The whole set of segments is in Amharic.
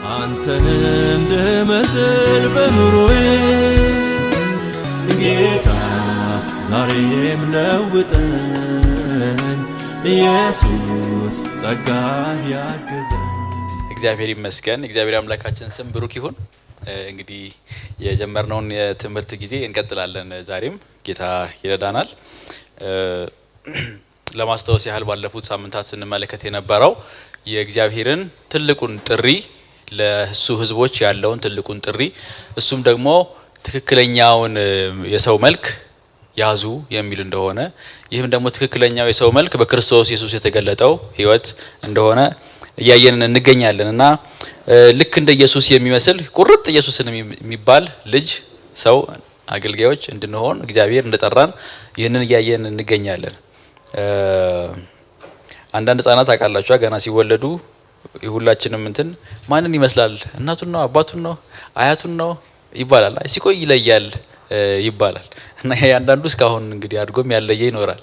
አንተን እንድመስል በኑሮዬ ጌታ ዛሬም ለውጠኝ ኢየሱስ ጸጋ ያግዘኝ። እግዚአብሔር ይመስገን። እግዚአብሔር አምላካችን ስም ብሩክ ይሁን። እንግዲህ የጀመርነውን የትምህርት ጊዜ እንቀጥላለን። ዛሬም ጌታ ይረዳናል። ለማስታወስ ያህል ባለፉት ሳምንታት ስንመለከት የነበረው የእግዚአብሔርን ትልቁን ጥሪ ለሱ ህዝቦች ያለውን ትልቁን ጥሪ እሱም ደግሞ ትክክለኛውን የሰው መልክ ያዙ የሚል እንደሆነ ይህም ደግሞ ትክክለኛው የሰው መልክ በክርስቶስ ኢየሱስ የተገለጠው ህይወት እንደሆነ እያየን እንገኛለን እና ልክ እንደ ኢየሱስ የሚመስል ቁርጥ ኢየሱስን የሚባል ልጅ ሰው አገልጋዮች እንድንሆን እግዚአብሔር እንደጠራን ይህንን እያየን እንገኛለን። አንዳንድ ህጻናት አቃላችሁ ገና ሲወለዱ ሁላችንም እንትን ማንን ይመስላል እናቱን ነው አባቱን ነው አያቱን ነው ይባላል። ሲቆይ ይለያል ይባላል እና አንዳንዱ እስካሁን እንግዲህ አድጎም ያለየ ይኖራል።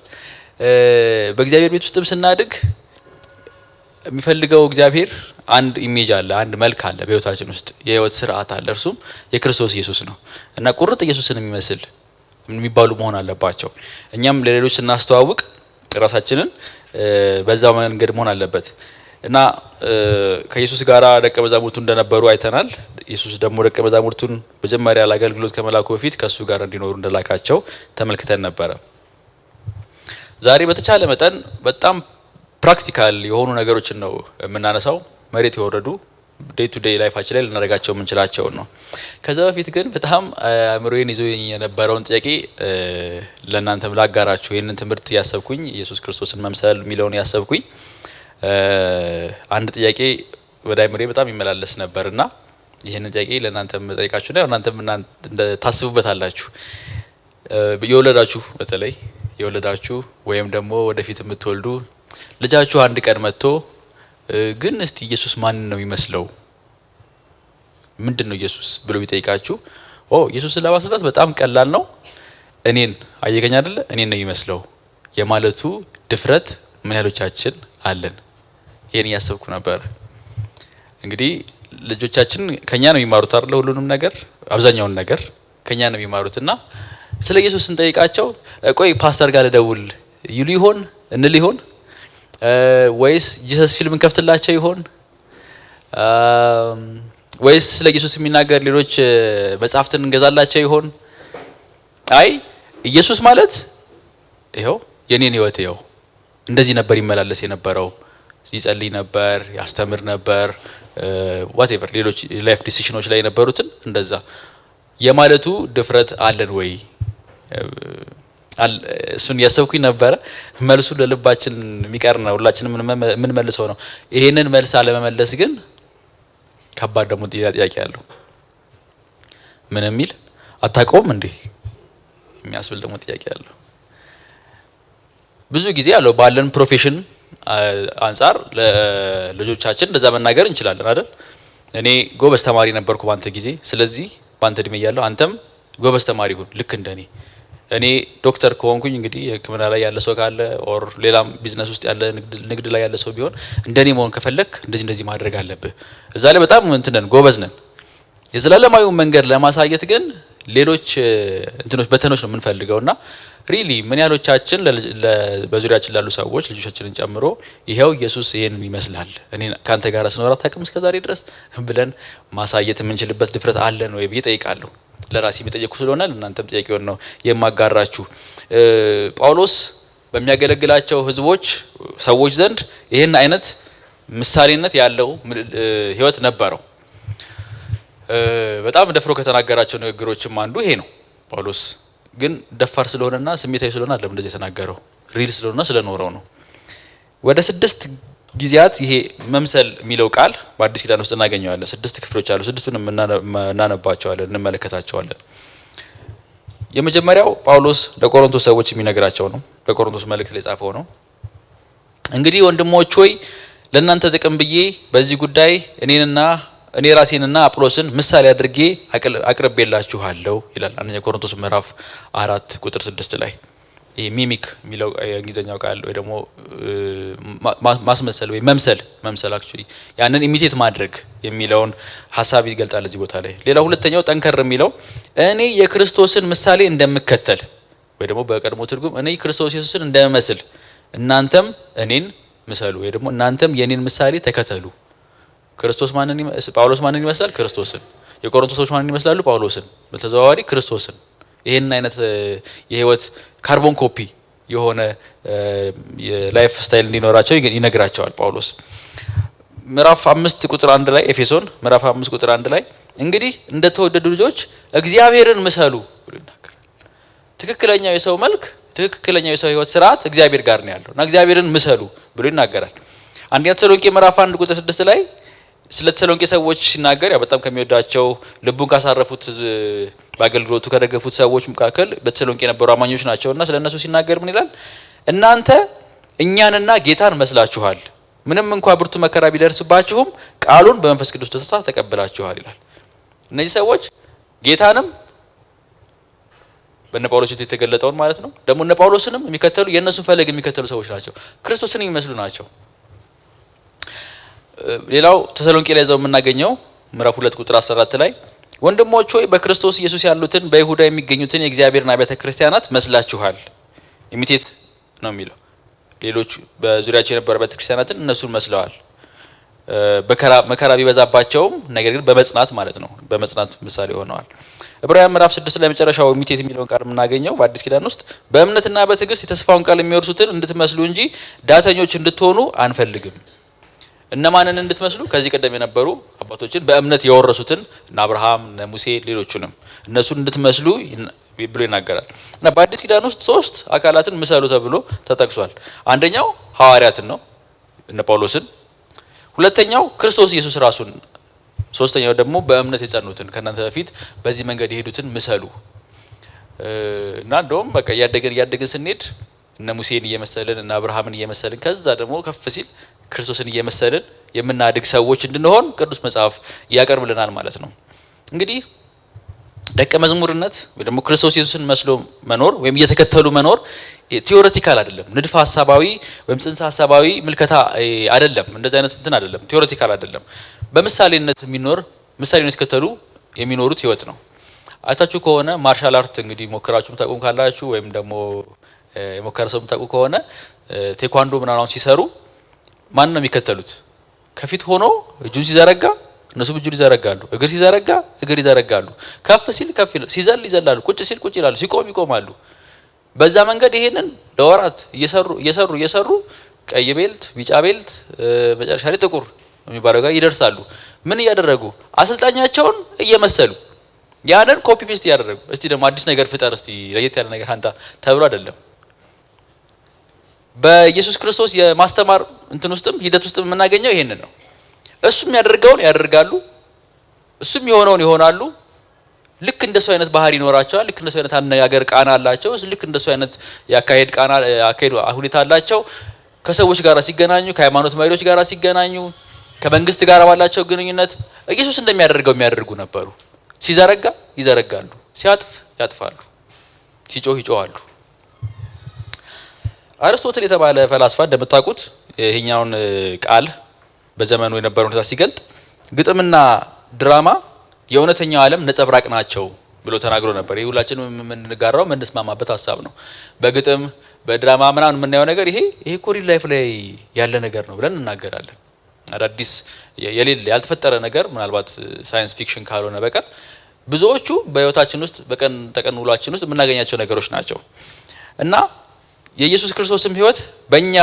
በእግዚአብሔር ቤት ውስጥም ስናድግ የሚፈልገው እግዚአብሔር አንድ ኢሜጅ አለ፣ አንድ መልክ አለ በህይወታችን ውስጥ የህይወት ስርዓት አለ። እርሱም የክርስቶስ ኢየሱስ ነው እና ቁርጥ ኢየሱስን የሚመስል የሚባሉ መሆን አለባቸው። እኛም ለሌሎች ስናስተዋውቅ ራሳችንን በዛው መንገድ መሆን አለበት እና ከኢየሱስ ጋር ደቀ መዛሙርቱ እንደነበሩ አይተናል። ኢየሱስ ደግሞ ደቀ መዛሙርቱን መጀመሪያ ለአገልግሎት ከመላኩ በፊት ከሱ ጋር እንዲኖሩ እንደላካቸው ተመልክተን ነበረ። ዛሬ በተቻለ መጠን በጣም ፕራክቲካል የሆኑ ነገሮችን ነው የምናነሳው። መሬት የወረዱ ዴይ ቱ ዴይ ላይፋችን ላይ ልናደርጋቸው የምንችላቸው ነው። ከዛ በፊት ግን በጣም አእምሮዬን ይዞ የነበረውን ጥያቄ ለእናንተም ላጋራችሁ። ይህንን ትምህርት ያሰብኩኝ ኢየሱስ ክርስቶስን መምሰል የሚለውን ያሰብኩኝ አንድ ጥያቄ ወደ አእምሮዬ በጣም ይመላለስ ነበርና ይህንን ጥያቄ ለእናንተም ጠይቃችሁ ነው እናንተም ታስቡበታላችሁ። የወለዳችሁ በተለይ የወለዳችሁ ወይም ደግሞ ወደፊት የምትወልዱ ልጃችሁ አንድ ቀን መጥቶ ግን እስቲ ኢየሱስ ማንን ነው የሚመስለው ምንድነው ኢየሱስ ብሎ ቢጠይቃችሁ ኢየሱስን ለማስረዳት በጣም ቀላል ነው። እኔን አየገኝ አይደለ እኔን ነው የሚመስለው የማለቱ ድፍረት ምን ያህሎቻችን አለን? ይሄን ያሰብኩ ነበር። እንግዲህ ልጆቻችን ከኛ ነው የሚማሩት አይደል? ሁሉንም ነገር አብዛኛውን ነገር ከኛ ነው የሚማሩትና ስለ ኢየሱስ እንጠይቃቸው ቆይ ፓስተር ጋር ልደውል ይሉ ይሆን እንል ይሆን ወይስ ጂሰስ ፊልም እንከፍትላቸው ይሆን ወይስ ስለ ኢየሱስ የሚናገር ሌሎች መጽሐፍትን እንገዛላቸው ይሆን? አይ ኢየሱስ ማለት ይሄው የኔን ህይወት ይሄው እንደዚህ ነበር ይመላለስ የነበረው፣ ይጸልይ ነበር፣ ያስተምር ነበር፣ ዋትኤቨር ሌሎች ላይፍ ዲሲዥኖች ላይ የነበሩትን እንደዛ የማለቱ ድፍረት አለን ወይ? እሱን ያሰብኩኝ ነበር። መልሱ ለልባችን የሚቀር ነው፣ ሁላችንም ምን መልሰው ነው። ይሄንን መልስ አለመመለስ ግን ከባድ ደግሞ ጥያቄ ያለው ምን የሚል አታውቀውም እንዴ የሚያስብል ደግሞ ጥያቄ ያለው ብዙ ጊዜ ያለው ባለን ፕሮፌሽን አንፃር ለልጆቻችን እንደዛ መናገር እንችላለን አይደል? እኔ ጎበዝ ተማሪ ነበርኩ ባንተ ጊዜ፣ ስለዚህ ባንተ እድሜ ያለው አንተም ጎበዝ ተማሪ ሁን ልክ እንደኔ። እኔ ዶክተር ከሆንኩኝ እንግዲህ ሕክምና ላይ ያለ ሰው ካለ ኦር ሌላም ቢዝነስ ውስጥ ያለ ንግድ ላይ ያለ ሰው ቢሆን እንደኔ መሆን ከፈለክ እንደዚህ ማድረግ አለብህ። እዛ ላይ በጣም እንትነን ጎበዝ ነን። የዘላለማዊ መንገድ ለማሳየት ግን ሌሎች እንትኖች በተኖች ነው የምንፈልገውና ሪሊ ምን ያህሎቻችን በዙሪያችን ላሉ ሰዎች ልጆቻችንን ጨምሮ ይሄው ኢየሱስ ይሄንን ይመስላል እኔ ካንተ ጋር ስኖር አታውቅም እስከዛሬ ድረስ ብለን ማሳየት የምንችልበት ድፍረት አለን ወይ ብዬ ጠይቃለሁ። ለራሴ የሚጠየቁ ስለሆነ እናንተም ጥያቄውን ነው የማጋራችሁ። ጳውሎስ በሚያገለግላቸው ህዝቦች ሰዎች ዘንድ ይሄን አይነት ምሳሌነት ያለው ህይወት ነበረው። በጣም ደፍሮ ከተናገራቸው ንግግሮችም አንዱ ይሄ ነው። ጳውሎስ ግን ደፋር ስለሆነና ስሜታዊ ስለሆነ አይደለም እንደዚህ የተናገረው፣ ሪል ስለሆነና ስለኖረው ነው። ወደ 6 ጊዜያት ይሄ መምሰል የሚለው ቃል በአዲስ ኪዳን ውስጥ እናገኘዋለን። 6 ክፍሎች አሉ። 6ቱንም እናነባቸዋለን፣ እንመለከታቸዋለን። የመጀመሪያው ጳውሎስ ለቆሮንቶስ ሰዎች የሚነግራቸው ነው። በቆሮንቶስ መልእክት ላይ ጻፈው ነው። እንግዲህ ወንድሞች ሆይ ለእናንተ ጥቅም ብዬ በዚህ ጉዳይ እኔ ራሴንና አጵሎስን ምሳሌ አድርጌ አቅርቤላችኋለሁ ይላል አንደኛ ቆሮንቶስ ምዕራፍ 4 ቁጥር 6 ላይ። ይሄ ሚሚክ የሚለው የእንግሊዘኛው ቃል ወይ ደግሞ ማስመሰል ወይ መምሰል አክቹሊ ያንን ኢሚቴት ማድረግ የሚለውን ሐሳብ ይገልጣል እዚህ ቦታ ላይ። ሌላ ሁለተኛው ጠንከር የሚለው እኔ የክርስቶስን ምሳሌ እንደምከተል ወይ ደግሞ በቀድሞ ትርጉም እኔ ክርስቶስ ኢየሱስን እንደምመስል እናንተም እኔን ምሰሉ ወይ ደግሞ እናንተም የኔን ምሳሌ ተከተሉ። ጳውሎስ ማንን ይመስላል? ክርስቶስን። የቆሮንቶስ ሰዎች ማንን ይመስላሉ? ጳውሎስን። በተዘዋዋሪ ክርስቶስን። ይሄን አይነት የህይወት ካርቦን ኮፒ የሆነ የላይፍ ስታይል እንዲኖራቸው ይነግራቸዋል ጳውሎስ። ምዕራፍ 5 ቁጥር 1 ላይ ኤፌሶን ምዕራፍ 5 ቁጥር 1 ላይ እንግዲህ እንደተወደዱ ልጆች እግዚአብሔርን ምሰሉ ብሎ ይናገራል። ትክክለኛው የሰው መልክ፣ ትክክለኛው የሰው ህይወት ስርዓት እግዚአብሔር ጋር ነው ያለው እና እግዚአብሔርን ምሰሉ ብሎ ይናገራል። አንደኛ ተሰሎንቄ ምዕራፍ 1 ቁጥር 6 ላይ ስለ ተሰሎንቄ ሰዎች ሲናገር ያው በጣም ከሚወዳቸው ልቡን ካሳረፉት በአገልግሎቱ ከደገፉት ሰዎች መካከል በተሰሎንቄ የነበሩ አማኞች ናቸውና ስለነሱ ሲናገር ምን ይላል? እናንተ እኛንና ጌታን መስላችኋል፣ ምንም እንኳን ብርቱ መከራ ቢደርስባችሁም ቃሉን በመንፈስ ቅዱስ ደስታ ተቀብላችኋል ይላል። እነዚህ ሰዎች ጌታንም በእነ ጳውሎስ የተገለጠውን ማለት ነው ደግሞ እነ ጳውሎስንም የሚከተሉ የእነሱን ፈለግ የሚከተሉ ሰዎች ናቸው። ክርስቶስን የሚመስሉ ናቸው። ሌላው ተሰሎንቄ ላይ ዘው የምናገኘው ምዕራፍ 2 ቁጥር 14 ላይ ወንድሞች ሆይ በክርስቶስ ኢየሱስ ያሉትን በይሁዳ የሚገኙትን የእግዚአብሔርን አብያተ ክርስቲያናት መስላችኋል። ኢሚቴት ነው የሚለው ሌሎች በዙሪያቸው የነበሩ አብያተ ክርስቲያናትን እነሱን መስለዋል። መከራ ቢበዛባቸውም ነገር ግን በመጽናት ማለት ነው በመጽናት ምሳሌ ሆነዋል። ዕብራውያን ምዕራፍ 6 ላይ መጨረሻው ኢሚቴት የሚለውን ቃል የምናገኘው በአዲስ ኪዳን ውስጥ በእምነትና በትዕግስት የተስፋውን ቃል የሚወርሱትን እንድትመስሉ እንጂ ዳተኞች እንድትሆኑ አንፈልግም። እነማንን እንድትመስሉ? ከዚህ ቀደም የነበሩ አባቶችን በእምነት የወረሱትን እነ አብርሃም እነ ሙሴ ሌሎቹንም እነሱን እንድትመስሉ ብሎ ይናገራል። እና በአዲስ ኪዳን ውስጥ 3 አካላትን ምሰሉ ተብሎ ተጠቅሷል። አንደኛው ሐዋርያትን ነው እነ ጳውሎስን፣ ሁለተኛው ክርስቶስ ኢየሱስ ራሱን፣ ሶስተኛው ደግሞ በእምነት የጸኑትን ከእናንተ በፊት በዚህ መንገድ የሄዱትን ምሰሉ። እና እንደውም በቃ እያደግን ስንሄድ እነ ሙሴን እየመሰልን እነ አብርሃምን እየመሰልን ከዛ ደግሞ ከፍ ሲል ክርስቶስን እየመሰልን የምናድግ ሰዎች እንድንሆን ቅዱስ መጽሐፍ ያቀርብልናል ማለት ነው። እንግዲህ ደቀ መዝሙርነት ወይ ደግሞ ክርስቶስ ኢየሱስን መስሎ መኖር ወይም እየተከተሉ መኖር ቲዮሬቲካል አይደለም፣ ንድፈ ሐሳባዊ ወይም ጽንሰ ሐሳባዊ ምልከታ አይደለም፣ እንደዚህ አይነት እንትን አይደለም፣ ቲዮሬቲካል አይደለም። በምሳሌነት የሚኖር ምሳሌነት የተከተሉ የሚኖሩት ህይወት ነው። አይታችሁ ከሆነ ማርሻል አርት እንግዲህ ሞክራችሁም ታውቁም ካላችሁ ወይም ደግሞ የሞከረ ሰውም ታውቁ ከሆነ ቴኳንዶ ምናምን ሲሰሩ ማን ነው የሚከተሉት? ከፊት ሆኖ እጁን ሲዘረጋ እነሱ እጁን ይዘረጋሉ፣ እግር ሲዘረጋ እግር ይዘረጋሉ፣ ከፍ ሲል ከፍ ይላሉ፣ ሲዘል ይዘላሉ፣ ቁጭ ሲል ቁጭ ይላሉ፣ ሲቆም ይቆማሉ። በዛ መንገድ ይሄንን ለወራት እየሰሩ ቀይ ቤልት፣ ቢጫ ቤልት መጨረሻ ላይ ጥቁር የሚባለው ጋር ይደርሳሉ። ምን እያደረጉ? አሰልጣኛቸውን እየመሰሉ ያንን ኮፒ ፔስት እያደረጉ እስቲ ደግሞ አዲስ ነገር ፍጠር እስቲ ለየት ያለ ነገር አንተ ተብሎ አይደለም። በኢየሱስ ክርስቶስ የማስተማር እንትን ውስጥም ሂደት ውስጥም የምናገኘው ይሄንን ነው። እሱም ያደርገውን ያደርጋሉ፣ እሱም የሆነውን ይሆናሉ። ልክ እንደሱ አይነት ባህሪ ይኖራቸዋል። ልክ እንደሱ አይነት አነጋገር ቃና አላቸው። ልክ እንደሱ አይነት ያካሄድ ቃና ያካሄድ ሁኔታ አላቸው። ከሰዎች ጋር ሲገናኙ፣ ከሃይማኖት መሪዎች ጋር ሲገናኙ፣ ከመንግስት ጋር ባላቸው ግንኙነት ኢየሱስ እንደሚያደርገው የሚያደርጉ ነበሩ። ሲዘረጋ ይዘረጋሉ፣ ሲያጥፍ ያጥፋሉ፣ ሲጮህ ይጮሃሉ። አርስቶትል የተባለ ፈላስፋ እንደምታውቁት ይሄኛውን ቃል በዘመኑ የነበረው ሁኔታ ሲገልጥ ግጥምና ድራማ የእውነተኛው ዓለም ነጸብራቅ ናቸው ብሎ ተናግሮ ነበር። ይሄ ሁላችንም የምንጋራው የምንስማማበት ሀሳብ ነው። በግጥም በድራማ ምናምን የምናየው ነገር ይሄ እኮ ሪል ላይፍ ላይ ያለ ነገር ነው ብለን እናገራለን። አዳዲስ የሌለ ያልተፈጠረ ነገር ምናልባት ሳይንስ ፊክሽን ካልሆነ በቀር ብዙዎቹ በህይወታችን ውስጥ በቀን ተቀን ውሏችን ውስጥ የምናገኛቸው ነገሮች ናቸው እና የኢየሱስ ክርስቶስም ህይወት በእኛ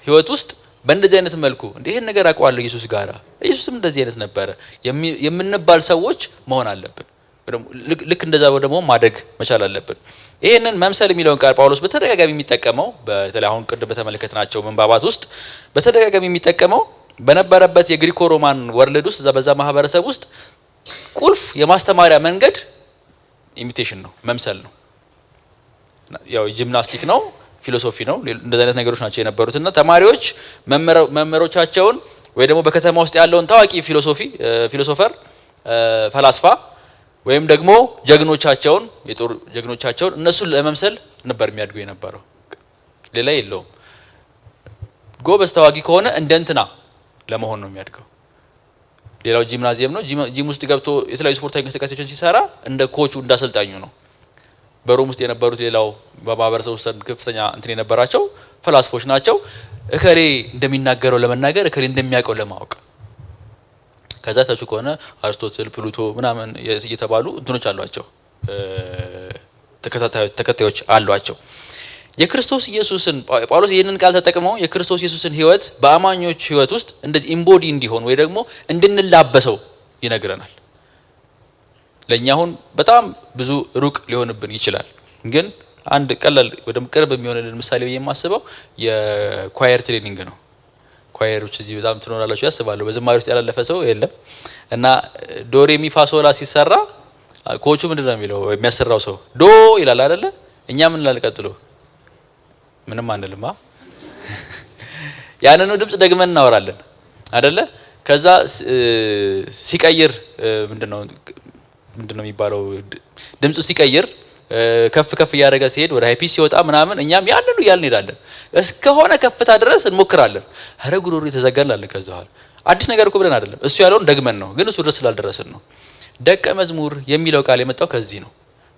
ህይወት ውስጥ በእንደዚህ አይነት መልኩ ይሄን ነገር አውቀዋለሁ ኢየሱስ ጋራ ኢየሱስም እንደዚህ አይነት ነበረ የምንባል ሰዎች መሆን አለብን። ልክ እንደዛ ደግሞ ማደግ መቻል አለብን። ይሄንን መምሰል የሚለውን ቃል ጳውሎስ በተደጋጋሚ የሚጠቀመው በተለይ አሁን ቅድም በተመለከትናቸው መንባባት ውስጥ በተደጋጋሚ የሚጠቀመው በነበረበት የግሪኮ ሮማን ወርልድ ውስጥ በዛ ማህበረሰብ ውስጥ ቁልፍ የማስተማሪያ መንገድ ኢሚቴሽን ነው፣ መምሰል ነው። ያው ጂምናስቲክ ነው፣ ፊሎሶፊ ነው። እንደዚህ አይነት ነገሮች ናቸው የነበሩትና ተማሪዎች መምህሮቻቸውን ወይ ደግሞ በከተማ ውስጥ ያለውን ታዋቂ ፊሎሶፈር ፈላስፋ ወይም ደግሞ ጀግኖቻቸውን የጦር ጀግኖቻቸውን እነሱን ለመምሰል ነበር የሚያድገው የነበረው፣ ሌላ የለውም። ጎበዝ ተዋጊ ከሆነ እንደ እንትና ለመሆን ነው የሚያድገው። ሌላው ጂምናዚየም ነው። ጂም ውስጥ ገብቶ የተለያዩ ስፖርታዊ እንቅስቃሴዎችን ሲሰራ እንደ ኮቹ እንዳሰልጣኙ ነው። በሮም ውስጥ የነበሩት ሌላው በማህበረሰብ ውስጥ ከፍተኛ እንትን የነበራቸው ፈላስፎች ናቸው። እከሌ እንደሚናገረው ለመናገር እከሌ እንደሚያውቀው ለማወቅ። ከዛ ታቹ ከሆነ አርስቶትል፣ ፕሉቶ ምናምን እየተባሉ እንትኖች አሏቸው፣ ተከታዮች አሏቸው። የክርስቶስ ኢየሱስን ጳውሎስ ይህንን ቃል ተጠቅመው የክርስቶስ ኢየሱስን ህይወት በአማኞች ህይወት ውስጥ እንደዚህ ኢምቦዲ እንዲሆን ወይ ደግሞ እንድንላበሰው ይነግረናል። ለኛ አሁን በጣም ብዙ ሩቅ ሊሆንብን ይችላል፣ ግን አንድ ቀላል ወደም ቅርብ የሚሆንልን ምሳሌ የማስበው የኳየር ትሬኒንግ ነው። ኳየሮች እዚህ በጣም ትኖራላችሁ ያስባለሁ። በዝማሬ ውስጥ ያላለፈ ሰው የለም እና ዶሬ ሚ ፋሶላ ሲሰራ ኮቹ ምንድነው የሚለው? የሚያሰራው ሰው ዶ ይላል አይደለ? እኛ ምን ላልቀጥሎ ምንም አንልማ። ያንኑ ድምጽ ደግመን እናወራለን አይደለ? ከዛ ሲቀይር ምንድነው የሚባለው? ድምጹ ሲቀይር ከፍ ከፍ እያደረገ ሲሄድ ወደ ሃይፒስ ሲወጣ ምናምን እኛም ያንኑ ያልን እንሄዳለን። እስከሆነ ከፍታ ድረስ እንሞክራለን። አረ ጉሮሮ የተዘጋላለን። ከዛ በኋላ አዲስ ነገር እኮ ብለን አይደለም፣ እሱ ያለውን ደግመን ነው፣ ግን እሱ ድረስ ስላልደረስን ነው። ደቀ መዝሙር የሚለው ቃል የመጣው ከዚህ ነው።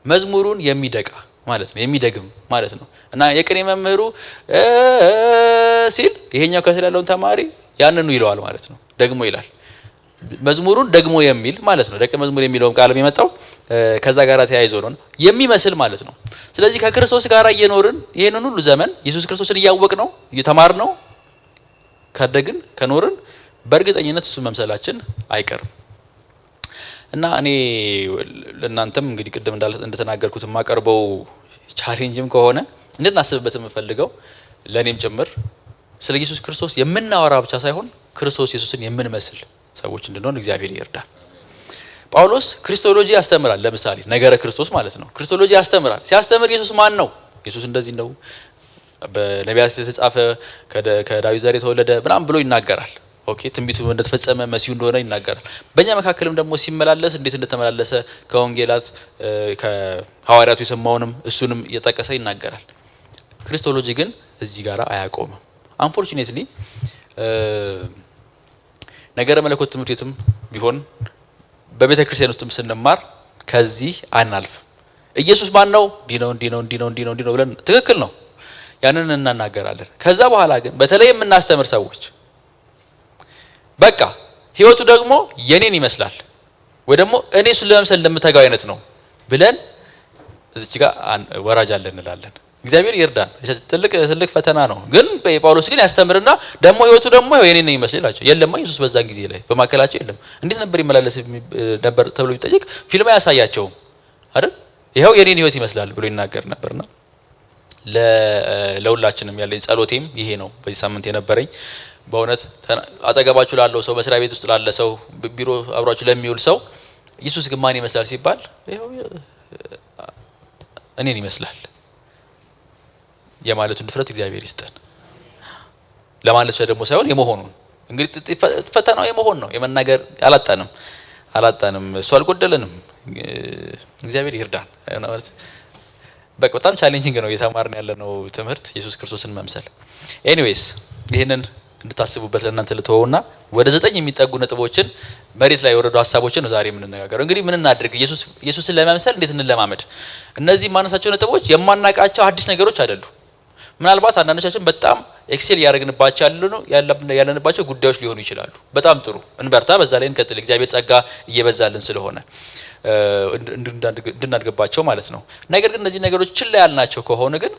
መዝሙሩን የሚደቃ ማለት ነው፣ የሚደግም ማለት ነው። እና የቅኔ መምህሩ ሲል ይሄኛው ከስለ ያለውን ተማሪ ያንኑ ይለዋል ማለት ነው፣ ደግሞ ይላል። መዝሙሩን ደግሞ የሚል ማለት ነው። ደቀ መዝሙር የሚለውም ቃል የመጣው ከዛ ጋር ተያይዞ ነው፣ የሚመስል ማለት ነው። ስለዚህ ከክርስቶስ ጋር እየኖርን ይሄንን ሁሉ ዘመን ኢየሱስ ክርስቶስን እያወቅ ነው እየተማር ነው ካደግን ከኖርን በእርግጠኝነት እሱ መምሰላችን አይቀርም። እና እኔ ለእናንተም እንግዲህ ቅድም እንደተናገርኩት የማቀርበው ቻሌንጅም ከሆነ እንድናስብበት የምፈልገው ለእኔም ጭምር ስለ ኢየሱስ ክርስቶስ የምናወራ ብቻ ሳይሆን ክርስቶስ ኢየሱስን የምንመስል ሰዎች እንድንሆን እግዚአብሔር ይርዳል። ጳውሎስ ክሪስቶሎጂ ያስተምራል። ለምሳሌ ነገረ ክርስቶስ ማለት ነው። ክሪስቶሎጂ ያስተምራል። ሲያስተምር ኢየሱስ ማን ነው? ኢየሱስ እንደዚህ ነው፣ በነቢያት የተጻፈ ከዳዊት ዘር የተወለደ ምናምን ብሎ ይናገራል። ኦኬ፣ ትንቢቱ እንደተፈጸመ መሲሁ እንደሆነ ይናገራል። በእኛ መካከልም ደግሞ ሲመላለስ እንዴት እንደተመላለሰ ከወንጌላት ከሐዋርያቱ የሰማውንም እሱንም እየጠቀሰ ይናገራል። ክሪስቶሎጂ ግን እዚህ ጋር አያቆምም። አንፎርቹኔትሊ ነገረ መለኮት ትምህርት ቤትም ቢሆን በቤተ ክርስቲያን ውስጥም ስንማር ከዚህ አናልፍ። ኢየሱስ ማን ነው? እንዲህ ነው ብለን ትክክል ነው ያንን እናናገራለን። ከዛ በኋላ ግን በተለይ የምናስተምር ሰዎች በቃ ህይወቱ ደግሞ የኔን ይመስላል ወይ ደግሞ እኔ እሱን ለመምሰል እንደምተጋው አይነት ነው ብለን እዚች ጋር ወራጅ አለን እንላለን። እግዚአብሔር ይርዳን። ትልቅ ፈተና ነው። ግን ጳውሎስ ግን ያስተምርና ደግሞ ህይወቱ ደግሞ የኔን ነው ይመስላል። የለም ኢየሱስ በዛን ጊዜ ላይ በማከላቸው የለም። እንዴት ነበር ይመላለስ ነበር ተብሎ ቢጠይቅ ፊልም አያሳያቸውም አይደል? ይሄው የኔን ህይወት ይመስላል ብሎ ይናገር ነበርና ለሁላችንም ያለኝ ጸሎቴም ይሄ ነው። በዚህ ሳምንት የነበረኝ በእውነት አጠገባችሁ ላለው ሰው፣ መስሪያ ቤት ውስጥ ላለ ሰው፣ ቢሮ አብራችሁ ለሚውል ሰው ኢየሱስ ግን ማን ይመስላል ሲባል ይሄው እኔን ይመስላል የማለቱን ድፍረት እግዚአብሔር ይስጠን። ለማለት ደግሞ ሳይሆን የመሆኑን እንግዲህ ፈተናው የመሆን ነው። የመናገር አላጣንም፣ እሱ አልጎደለንም። እግዚአብሔር ይርዳን። በጣም ቻሌንጂንግ ነው እየተማርን ያለነው ትምህርት ኢየሱስ ክርስቶስን መምሰል። ኤኒዌይስ ይህንን እንድታስቡበት ለእናንተ ልተወውና ወደ 9 የሚጠጉ ነጥቦችን መሬት ላይ የወረዱ ሀሳቦችን ነው ዛሬ የምንነጋገረው። እንግዲህ ምን እናድርግ? ኢየሱስን ለመምሰል እንዴት እንለማመድ? እነዚህ ማነሳቸው ነጥቦች የማናቃቸው አዲስ ነገሮች አይደሉም። ምናልባት አንዳንዶቻችን በጣም ኤክሴል ያደረግንባቸው ያለንባቸው ጉዳዮች ሊሆኑ ይችላሉ። በጣም ጥሩ፣ እንበርታ፣ በዛ ላይ እንቀጥል። እግዚአብሔር ጸጋ እየበዛልን ስለሆነ እንድናድግባቸው ማለት ነው። ነገር ግን እነዚህ ነገሮች ችላ ያልናቸው ከሆነ ግን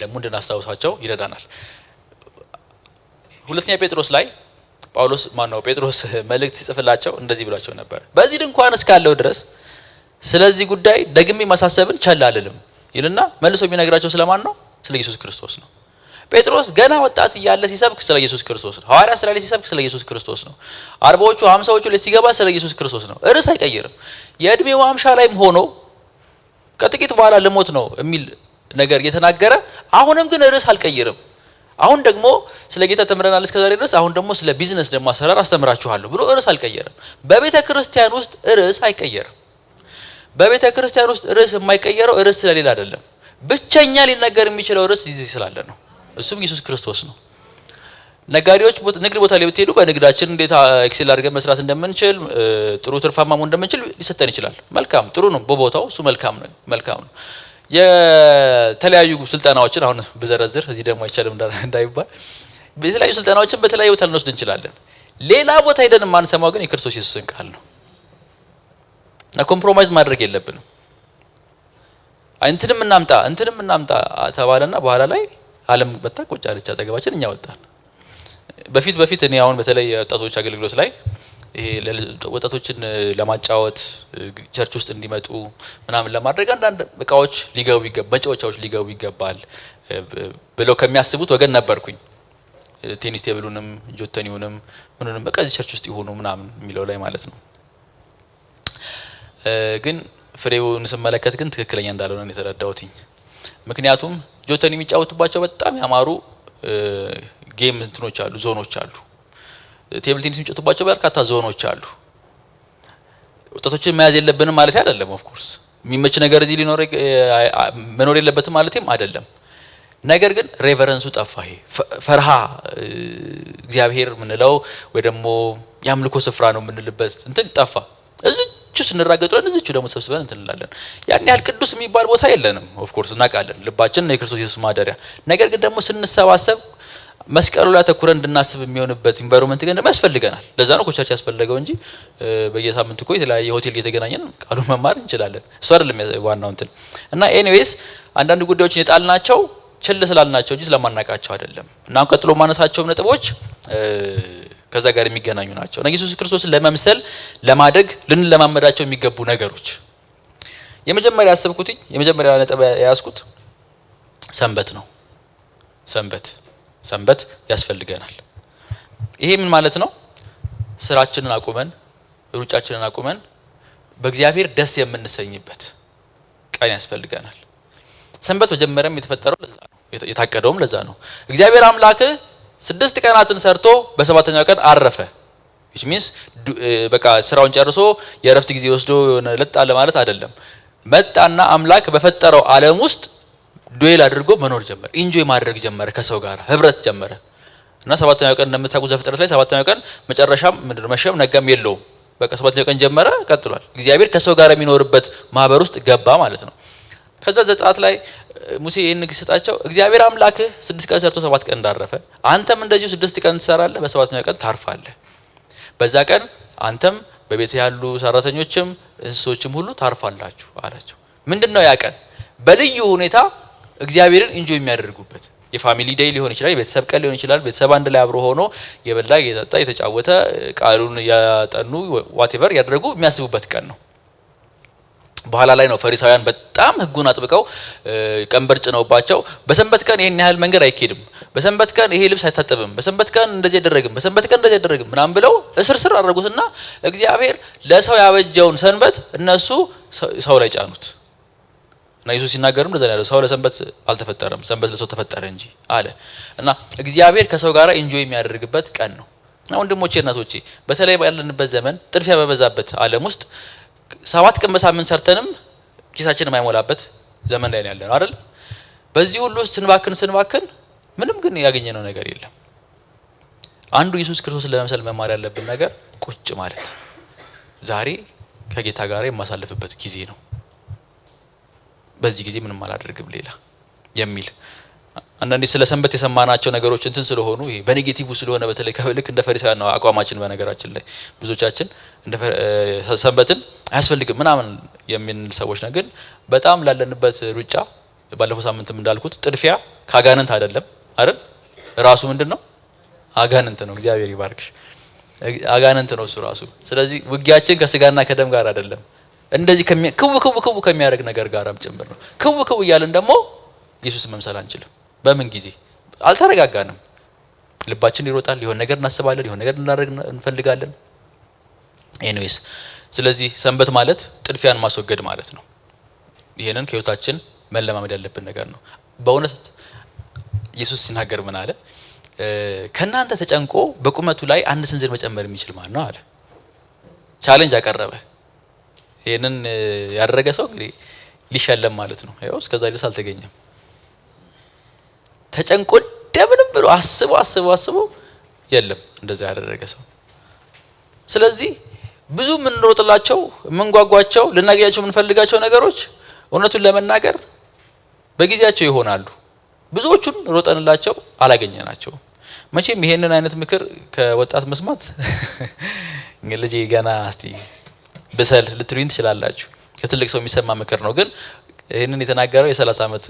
ደግሞ እንድናስታውሳቸው ይረዳናል። ሁለተኛ ጴጥሮስ ላይ ጴጥሮስ መልእክት ሲጽፍላቸው እንደዚህ ብሏቸው ነበር። በዚህ ድንኳን እስካለው ድረስ ስለዚህ ጉዳይ ደግሜ ማሳሰብን ቸል አልልም ይልና መልሶ የሚነግራቸው ስለማን ነው? ስለ ኢየሱስ ክርስቶስ ነው። ጴጥሮስ ገና ወጣት እያለ ሲሰብክ ስለ ኢየሱስ ክርስቶስ ነው። ሐዋርያ ስራ ላይ ሲሰብክ ስለ ኢየሱስ ክርስቶስ ነው። 40ዎቹ 50ዎቹ ላይ ሲገባ ስለ ኢየሱስ ክርስቶስ ነው። ርዕስ አይቀይርም። የእድሜው ማምሻ ላይም ሆኖ ከጥቂት በኋላ ልሞት ነው የሚል ነገር እየተናገረ አሁንም ግን ርዕስ አልቀይርም። አሁን ደግሞ ስለ ጌታ ተምረናል እስከዛሬ ድረስ፣ አሁን ደግሞ ስለ ቢዝነስ ደግሞ አሰራር አስተምራችኋለሁ ብሎ ርዕስ አልቀየረም። በቤተ ክርስቲያን ውስጥ ርዕስ አይቀየርም። በቤተ ክርስቲያን ውስጥ ርዕስ የማይቀየረው ርዕስ ስለሌላ አይደለም። ብቸኛ ሊነገር የሚችለው ርዕስ እዚህ ስላለ ነው። እሱም ኢየሱስ ክርስቶስ ነው። ነጋዴዎች ንግድ ቦታ ላይ ብትሄዱ በንግዳችን እንዴት ኤክሴል አድርገን መስራት እንደምንችል ጥሩ ትርፋማ መሆን እንደምንችል ሊሰጠን ይችላል። መልካም ጥሩ ነው፣ በቦታው እሱ መልካም ነው። የተለያዩ ስልጠናዎችን አሁን ብዘረዝር እዚህ ደግሞ አይቻልም እንዳይባል የተለያዩ ስልጠናዎችን በተለያዩ ቦታ ልንወስድ እንችላለን። ሌላ ቦታ ሄደን የማንሰማው ግን የክርስቶስ ኢየሱስን ቃል ነው እና ኮምፕሮማይዝ ማድረግ የለብንም። እንትንም እናምጣ ተባለና በኋላ ላይ ዓለም በታ ቁጭ አለች አጠገባችን፣ እኛ ወጣን። በፊት እኔ አሁን በተለይ ወጣቶች አገልግሎት ላይ ይሄ ወጣቶችን ለማጫወት ቸርች ውስጥ እንዲመጡ ምናምን ለማድረግ አንዳንድ እቃዎች መጫወቻዎች ሊገቡ ይገባል ብለው ከሚያስቡት ወገን ነበርኩኝ። ቴኒስ ቴብሉንም ጆተኒውንም ምንንም በቃ እዚህ ቸርች ውስጥ ይሆኑ ምናምን የሚለው ላይ ማለት ነው። ግን ፍሬውን ስመለከት ግን ትክክለኛ እንዳልሆነ ነው የተረዳሁትኝ። ምክንያቱም ጆተኒ የሚጫወቱባቸው በጣም ያማሩ ጌም እንትኖች አሉ፣ ዞኖች አሉ። ቴብል ቴኒስ የሚጫወቱባቸው በርካታ ዞኖች አሉ። ወጣቶችን መያዝ የለብንም ማለት አይደለም። ኦፍ ኮርስ የሚመች ነገር እዚህ መኖር የለበትም ማለትም አይደለም። ነገር ግን ሬቨረንሱ ጠፋ። ይሄ ፈርሃ እግዚአብሔር ምንለው ወይ ደግሞ ያምልኮ ስፍራ ነው ምንልበት እንትን ጠፋ። እዚቹ ስንራገጡለን እዚቹ ደግሞ ተሰብስበን እንትን እንላለን። ያን ያህል ቅዱስ የሚባል ቦታ የለንም። ኦፍ ኮርስ እናውቃለን፣ ልባችን ነው የክርስቶስ ኢየሱስ ማደሪያ። ነገር ግን ደግሞ ስንሰባሰብ መስቀሉ ላይ ተኩረን እንድናስብ የሚሆንበት ኢንቫይሮንመንት ግን ደግሞ ያስፈልገናል። ለዛ ነው ቸርች ያስፈልገው እንጂ በየሳምንቱ እኮ የተለያየ ሆቴል እየተገናኘን ቃሉን መማር እንችላለን። እሱ አይደለም ዋናው እንትን እና ኤኒዌይስ አንዳንድ ጉዳዮችን የጣልናቸው ችል ስላልናቸው እንጂ ስለማናቃቸው አይደለም። እና ቀጥሎ ማነሳቸው ነጥቦች ከዛ ጋር የሚገናኙ ናቸው። እና ኢየሱስ ክርስቶስን ለመምሰል ለማደግ ልንለማመዳቸው የሚገቡ ነገሮች የመጀመሪያ ነጥብ ያያዝኩት ሰንበት ነው። ሰንበት ያስፈልገናል። ይሄ ምን ማለት ነው? ስራችንን አቁመን ሩጫችንን አቁመን በእግዚአብሔር ደስ የምንሰኝበት ቀን ያስፈልገናል። ሰንበት መጀመሪያም የተፈጠረው ለዛ ነው፣ የታቀደውም ለዛ ነው። እግዚአብሔር አምላክ 6 ቀናትን ሰርቶ በሰባተኛው ቀን አረፈ። which means በቃ ስራውን ጨርሶ የእረፍት ጊዜ ወስዶ ለጣለ ማለት አይደለም። መጣና አምላክ በፈጠረው ዓለም ውስጥ ዱዌል አድርጎ መኖር ጀመረ፣ ኢንጆይ ማድረግ ጀመረ፣ ከሰው ጋር ህብረት ጀመረ። እና ሰባተኛው ቀን እንደምታውቁት ዘፍጥረት ላይ ሰባተኛው ቀን መጨረሻም ምንድነው መሸም ነጋም የለውም። በቃ ሰባተኛው ቀን ጀመረ፣ ቀጥሏል። እግዚአብሔር ከሰው ጋር የሚኖርበት ማህበር ውስጥ ገባ ማለት ነው። ከዛ ዘጸአት ላይ ሙሴ ይሄን ግስጣቸው እግዚአብሔር አምላክ 6 ቀን ሰርቶ 7 ቀን እንዳረፈ አንተም እንደዚሁ 6 ቀን ትሰራለህ፣ በሰባተኛው ቀን ታርፋለህ። በዛ ቀን አንተም በቤት ያሉ ሰራተኞችም እንስሶችም ሁሉ ታርፋላችሁ አላቸው። ምንድነው ያ ቀን? በልዩ ሁኔታ እግዚአብሔርን ኢንጆይ የሚያደርጉበት የፋሚሊ ዴይ ሊሆን ይችላል፣ የቤተሰብ ቀን ሊሆን ይችላል። ቤተሰብ አንድ ላይ አብሮ ሆኖ የበላ የጠጣ የተጫወተ ቃሉን ያጠኑ ዋቴቨር ያደረጉ የሚያስቡበት ቀን ነው። በኋላ ላይ ነው ፈሪሳውያን በጣም ህጉን አጥብቀው ቀንበር ጭነውባቸው በሰንበት ቀን ይሄን ያህል መንገድ አይኬድም፣ በሰንበት ቀን ይሄ ልብስ አይታጠብም፣ በሰንበት ቀን እንደዚህ አይደረግም፣ በሰንበት ቀን እንደዚህ አይደረግም ምናምን ብለው እስርስር አደረጉትና እግዚአብሔር ለሰው ያበጀውን ሰንበት እነሱ ሰው ላይ ጫኑት። እና ኢየሱስ ሲናገርም እንደዛ ያለው ሰው ለሰንበት አልተፈጠረም፣ ሰንበት ለሰው ተፈጠረ እንጂ አለ። እና እግዚአብሔር ከሰው ጋር ኢንጆይ የሚያደርግበት ቀን ነው። እና ወንድሞቼ እናቶቼ በተለይ ባለንበት ዘመን ጥድፊያ በበዛበት ዓለም ውስጥ 7 ቀን በሳምንት ሰርተንም ኪሳችንን የማይሞላበት ዘመን ላይ ያለነው አይደል? በዚህ ሁሉ ስንባክን ምንም ግን ያገኘነው ነገር የለም። አንዱ ኢየሱስ ክርስቶስን ለመምሰል መማር ያለብን ነገር ቁጭ ማለት፣ ዛሬ ከጌታ ጋር የማሳልፍበት ጊዜ ነው፣ በዚህ ጊዜ ምንም አላደርግም ሌላ የሚል አንዳንዴ ስለ ሰንበት የሰማናቸው ነገሮች እንትን ስለሆኑ ይሄ በኔጌቲቭ ስለሆነ በተለይ ከልክ እንደ ፈሪሳውያን ነው አቋማችን። በነገራችን ላይ ብዙዎቻችን እንደ ሰንበትን አያስፈልግም ምናምን የሚል ሰዎች ነን። ግን በጣም ላለንበት ሩጫ ባለፈው ሳምንትም እንዳልኩት ጥድፊያ ካጋንንት አይደለም አይደል? ራሱ ምንድነው? አጋንንት ነው። እግዚአብሔር ይባርክሽ። አጋንንት ነው እሱ ራሱ። ስለዚህ ውጊያችን ከስጋና ከደም ጋር አይደለም፣ እንደዚህ ክው ከሚያደርግ ነገር ጋርም ጭምር ነው። ክው እያልን ደግሞ ኢየሱስ መምሰል አንችልም። በምን ጊዜ አልተረጋጋንም። ልባችን ይሮጣል፣ የሆነ ነገር እናስባለን፣ የሆነ ነገር እናደርግ እንፈልጋለን። ኤኒዌይስ ስለዚህ ሰንበት ማለት ጥድፊያን ማስወገድ ማለት ነው። ይሄንን ከህይወታችን መለማመድ ያለብን ነገር ነው። በእውነት ኢየሱስ ሲናገር ምን አለ? ከናንተ ተጨንቆ በቁመቱ ላይ 1 ስንዝር መጨመር የሚችል ማን ነው አለ። ቻሌንጅ አቀረበ። ይሄንን ያደረገ ሰው እንግዲህ ሊሸለም ማለት ነው። ያው እስከዛ ድረስ አልተገኘም። ተጨንቆ ደምንም ብሎ አስቦ የለም እንደዛ ያደረገ ሰው። ስለዚህ ብዙ የምንሮጥላቸው የምንጓጓቸው ልናገኛቸው የምንፈልጋቸው ነገሮች እውነቱን ለመናገር በጊዜያቸው ይሆናሉ። ብዙዎቹን ሮጠንላቸው አላገኘናቸው። መቼም ይሄንን አይነት ምክር ከወጣት መስማት ልጄ ገና እስቲ በሰል ልትሉኝ ትችላላችሁ። ከትልቅ ሰው የሚሰማ ምክር ነው። ግን ይሄንን የተናገረው የ30 ዓመት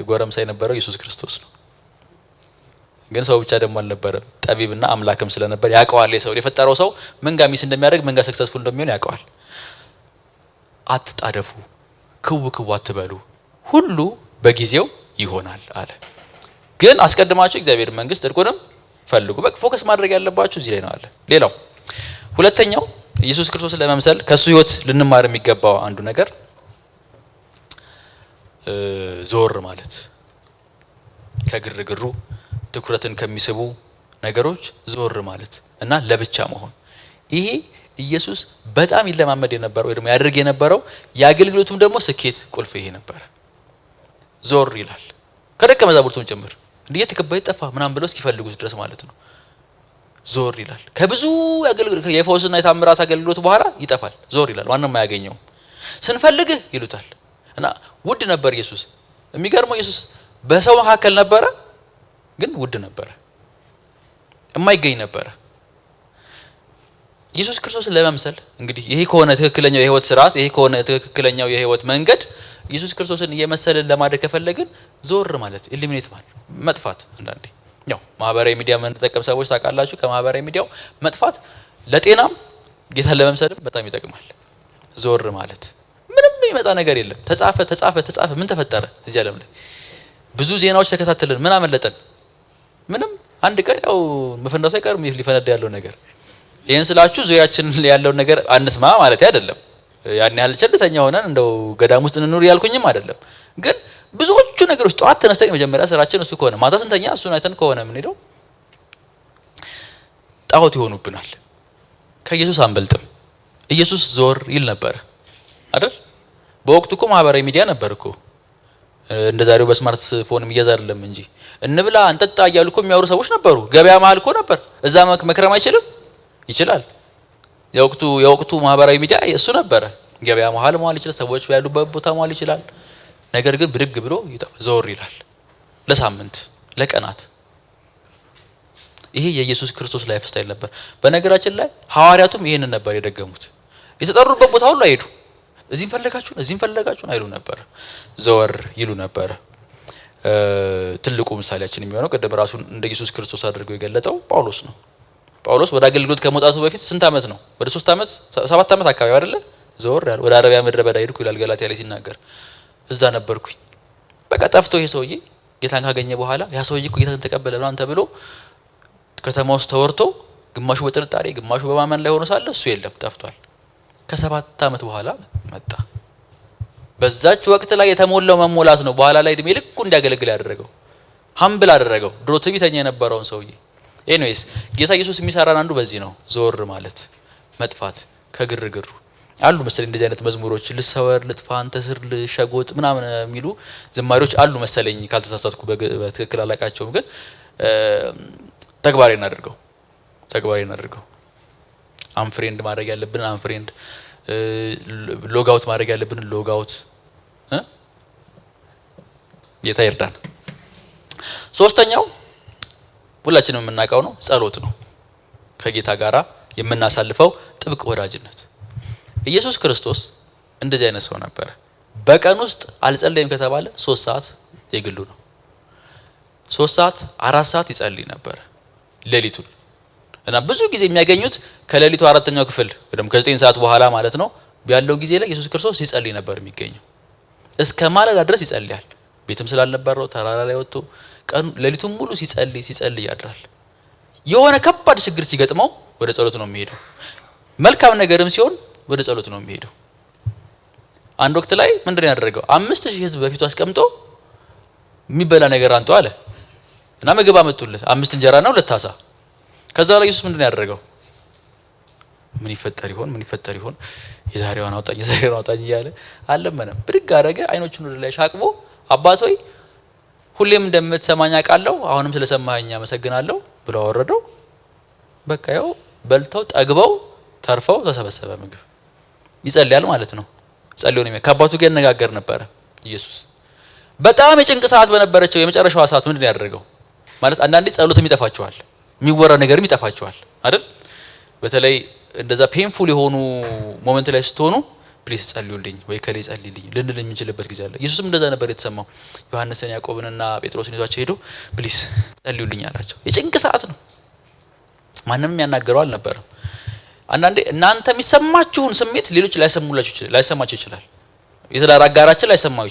ጎረምሳ የነበረው ኢየሱስ ክርስቶስ ነው። ግን ሰው ብቻ ደግሞ አልነበረም፣ ጠቢብና አምላክም ስለነበር ያውቀዋል። የሰው የፈጠረው ሰው መንጋ ሚስ እንደሚያደርግ መንጋ ሰክሰስፉል እንደሚሆን ያውቀዋል። አትጣደፉ፣ ክው አትበሉ፣ ሁሉ በጊዜው ይሆናል አለ። ግን አስቀድማችሁ እግዚአብሔር መንግስት ጽድቁንም ፈልጉ። በቃ ፎከስ ማድረግ ያለባችሁ እዚህ ላይ ነው አለ። ሌላው ሁለተኛው ኢየሱስ ክርስቶስን ለመምሰል ከሱ ህይወት ልንማር የሚገባው አንዱ ነገር ዞር ማለት፣ ከግርግሩ ትኩረትን ከሚስቡ ነገሮች ዞር ማለት እና ለብቻ መሆን። ይሄ ኢየሱስ በጣም ይለማመድ የነበረው ወይ ደግሞ ያደርግ የነበረው የአገልግሎቱም ደግሞ ስኬት ቁልፍ ይሄ ነበር። ዞር ይላል ከደቀ መዛሙርቱም ጭምር እንዴት ተከባይ ጠፋ ምናምን ብለው እስኪፈልጉት ድረስ ማለት ነው። ዞር ይላል። ከብዙ የፈውስና የታምራት አገልግሎት በኋላ ይጠፋል። ዞር ይላል። ማንንም አያገኘውም። ስንፈልግህ ይሉታል። እና ውድ ነበር ኢየሱስ። የሚገርመው ኢየሱስ በሰው መካከል ነበረ፣ ግን ውድ ነበረ፣ የማይገኝ ነበረ። ኢየሱስ ክርስቶስን ለመምሰል እንግዲህ ይሄ ከሆነ ትክክለኛው የህይወት ስርዓት፣ ይሄ ከሆነ ትክክለኛው የህይወት መንገድ ኢየሱስ ክርስቶስን እየመሰልን ለማድረግ ከፈለግን ዞር ማለት ኤሊሚኔት ማለት መጥፋት። አንዳንዴ ያው ማህበራዊ ሚዲያ የምንጠቀም ሰዎች ታውቃላችሁ፣ ከማህበራዊ ሚዲያው መጥፋት ለጤናም ጌታን ለመምሰልም በጣም ይጠቅማል። ዞር ማለት ምንም የሚመጣ ነገር የለም። ተጻፈ ምን ተፈጠረ እዚህ ዓለም ላይ ብዙ ዜናዎች ተከታተልን፣ ምን አመለጠን? ምንም። አንድ ቀን ያው መፈንዳቱ አይቀርም ሊፈነዳ ያለው ነገር። ይሄን ስላችሁ ዙሪያችን ያለው ነገር አንስማ ማለት አይደለም። ያን ያህል ቸልተኛ ሆነን እንደው ገዳም ውስጥ እንኑር ያልኩኝም አይደለም። ግን ብዙዎቹ ነገሮች ጠዋት ተነስተን የመጀመሪያ ስራችን እሱ ከሆነ ማታ ስንተኛ እሱን አይተን ከሆነ ምን ሄደው ጣዖት ይሆኑብናል። ከኢየሱስ አንበልጥም። ኢየሱስ ዞር ይል ነበር አይደል? በወቅቱ እኮ ማህበራዊ ሚዲያ ነበር እኮ እንደ ዛሬው በስማርት ፎን የሚያዝ አይደለም እንጂ እንብላ እንጠጣ እያሉ እኮ የሚያወሩ ሰዎች ነበሩ። ገበያ መሀል እኮ ነበር። እዛ መክረም አይችልም? ይችላል። የወቅቱ ማህበራዊ ሚዲያ እሱ ነበረ። ገበያ መሀል መዋል ይችላል። ሰዎች ያሉበት ቦታ መዋል ይችላል። ነገር ግን ብድግ ብሎ ዞር ይላል ለሳምንት ለቀናት። ይሄ የኢየሱስ ክርስቶስ ላይፍ ስታይል ነበር። በነገራችን ላይ ሐዋርያቱም ይሄንን ነበር የደገሙት። የተጠሩበት ቦታ ሁሉ አይሄዱ፣ እዚህም ፈለጋችሁን አይሉ ነበር፣ ዘወር ይሉ ነበር። ትልቁ ምሳሌያችን የሚሆነው ቅድም ራሱን እንደ ኢየሱስ ክርስቶስ አድርገው የገለጠው ጳውሎስ ነው። ጳውሎስ ወደ አገልግሎት ከመውጣቱ በፊት ስንት ዓመት ነው? ወደ 3 ዓመት 7 ዓመት አካባቢ አይደለ? ዘወር ያለ ወደ አረቢያ ምድረ በዳ ሄድኩ ይላል ገላትያ ላይ ሲናገር። እዛ ነበርኩኝ። በቃ ጠፍቶ ይሄ ሰውዬ ጌታን ካገኘ በኋላ ያ ሰውዬ እኮ ጌታን ተቀበለ ምናምን ተብሎ ከተማ ውስጥ ተወርቶ ግማሹ በጥርጣሬ ግማሹ በማመን ላይ ሆኖ ሳለ እሱ የለም ጠፍቷል። ከ7 ዓመት በኋላ መጣ። በዛች ወቅት ላይ የተሞላው መሞላት ነው በኋላ ላይ እድሜ ልኩ እንዲያገለግል ያደረገው፣ ሀምብል አደረገው። ድሮ ትዕቢተኛ የነበረውን ሰውዬ። ኤኒዌይስ ጌታ ኢየሱስ የሚሰራን አንዱ በዚህ ነው። ዞር ማለት መጥፋት ከግርግሩ አሉ መሰለኝ እንደዚህ አይነት መዝሙሮች ልሰወር ልጥፋ አንተ ስር ልሸጎጥ ምናምን የሚሉ ዝማሬዎች አሉ መሰለኝ ካልተሳሳትኩ በትክክል አላቃቸውም። ግን ተግባራዊ እናድርገው። አንፍሬንድ ማድረግ ያለብን አንፍሬንድ፣ ሎጋውት ማድረግ ያለብን ሎጋውት። ጌታ ይርዳን። ሶስተኛው ሁላችንም የምናውቀው ነው፣ ጸሎት ነው። ከጌታ ጋራ የምናሳልፈው ጥብቅ ወዳጅነት። ኢየሱስ ክርስቶስ እንደዚህ አይነት ሰው ነበር። በቀን ውስጥ አልጸለይም ከተባለ 3 ሰዓት የግሉ ነው። 3 ሰዓት 4 ሰዓት ይጸልይ ነበር ሌሊቱን። እና ብዙ ጊዜ የሚያገኙት ከሌሊቱ 4ኛው ክፍል ወይም ከ9 ሰዓት በኋላ ማለት ነው ያለው ጊዜ ላይ ኢየሱስ ክርስቶስ ሲጸልይ ነበር የሚገኘው። እስከ ማለዳ ድረስ ይጸልያል። ቤትም ስላልነበረው ተራራ ላይ ወጥቶ ቀን ሌሊቱን ሙሉ ሲጸልይ ያድራል። የሆነ ከባድ ችግር ሲገጥመው ወደ ጸሎት ነው የሚሄደው። መልካም ነገርም ሲሆን ወደ ጸሎት ነው የሚሄደው። አንድ ወቅት ላይ ምንድነው ያደረገው? 5000 ህዝብ በፊቱ አስቀምጦ የሚበላ ነገር አንጡ አለ እና ምግብ አመጡለት። 5 እንጀራና 2 ዓሳ። ከዛ ላይ ኢየሱስ ምንድነው ያደረገው? ምን ይፈጠር ይሆን የዛሬዋን አውጣኝ እያለ አለመነም። ብድግ አደረገ። አይኖቹን ወደ ላይ ሻቅቦ አባት ሆይ ሁሌም እንደምትሰማኝ አውቃለሁ፣ አሁንም ስለሰማኸኝ አመሰግናለሁ ብሎ አወረደው። በቃ ያው በልተው ጠግበው ተርፈው ተሰበሰበ ምግብ። ይጸልያል ማለት ነው። ጸልዮ ነው ከአባቱ ጋር ይነጋገር ነበረ ኢየሱስ። በጣም የጭንቅ ሰዓት በነበረችው የመጨረሻዋ ሰዓት ምንድን ያደረገው ማለት አንዳንዴ ጸሎትም ይጠፋቸዋል፣ የሚወራ ነገርም ይጠፋቸዋል አይደል? በተለይ እንደዛ ፔንፉል የሆኑ ሞመንት ላይ ስትሆኑ ፕሊስ ጸልዩልኝ ወይ ከሌ ጸልይልኝ ልንል የምንችልበት ጊዜ አለ። ኢየሱስም እንደዛ ነበር የተሰማው። ዮሐንስን ያዕቆብንና ጴጥሮስን ይዟቸው ሄዶ ፕሊስ ጸልዩልኝ አላቸው። የጭንቅ ሰዓት ነው። ማንንም ያናገረው አልነበረም። አንዳንዴ እናንተ የሚሰማችሁን ስሜት ሌሎች ላይሰማቸው ይችላል። የትዳር አጋራችን ላይሰማት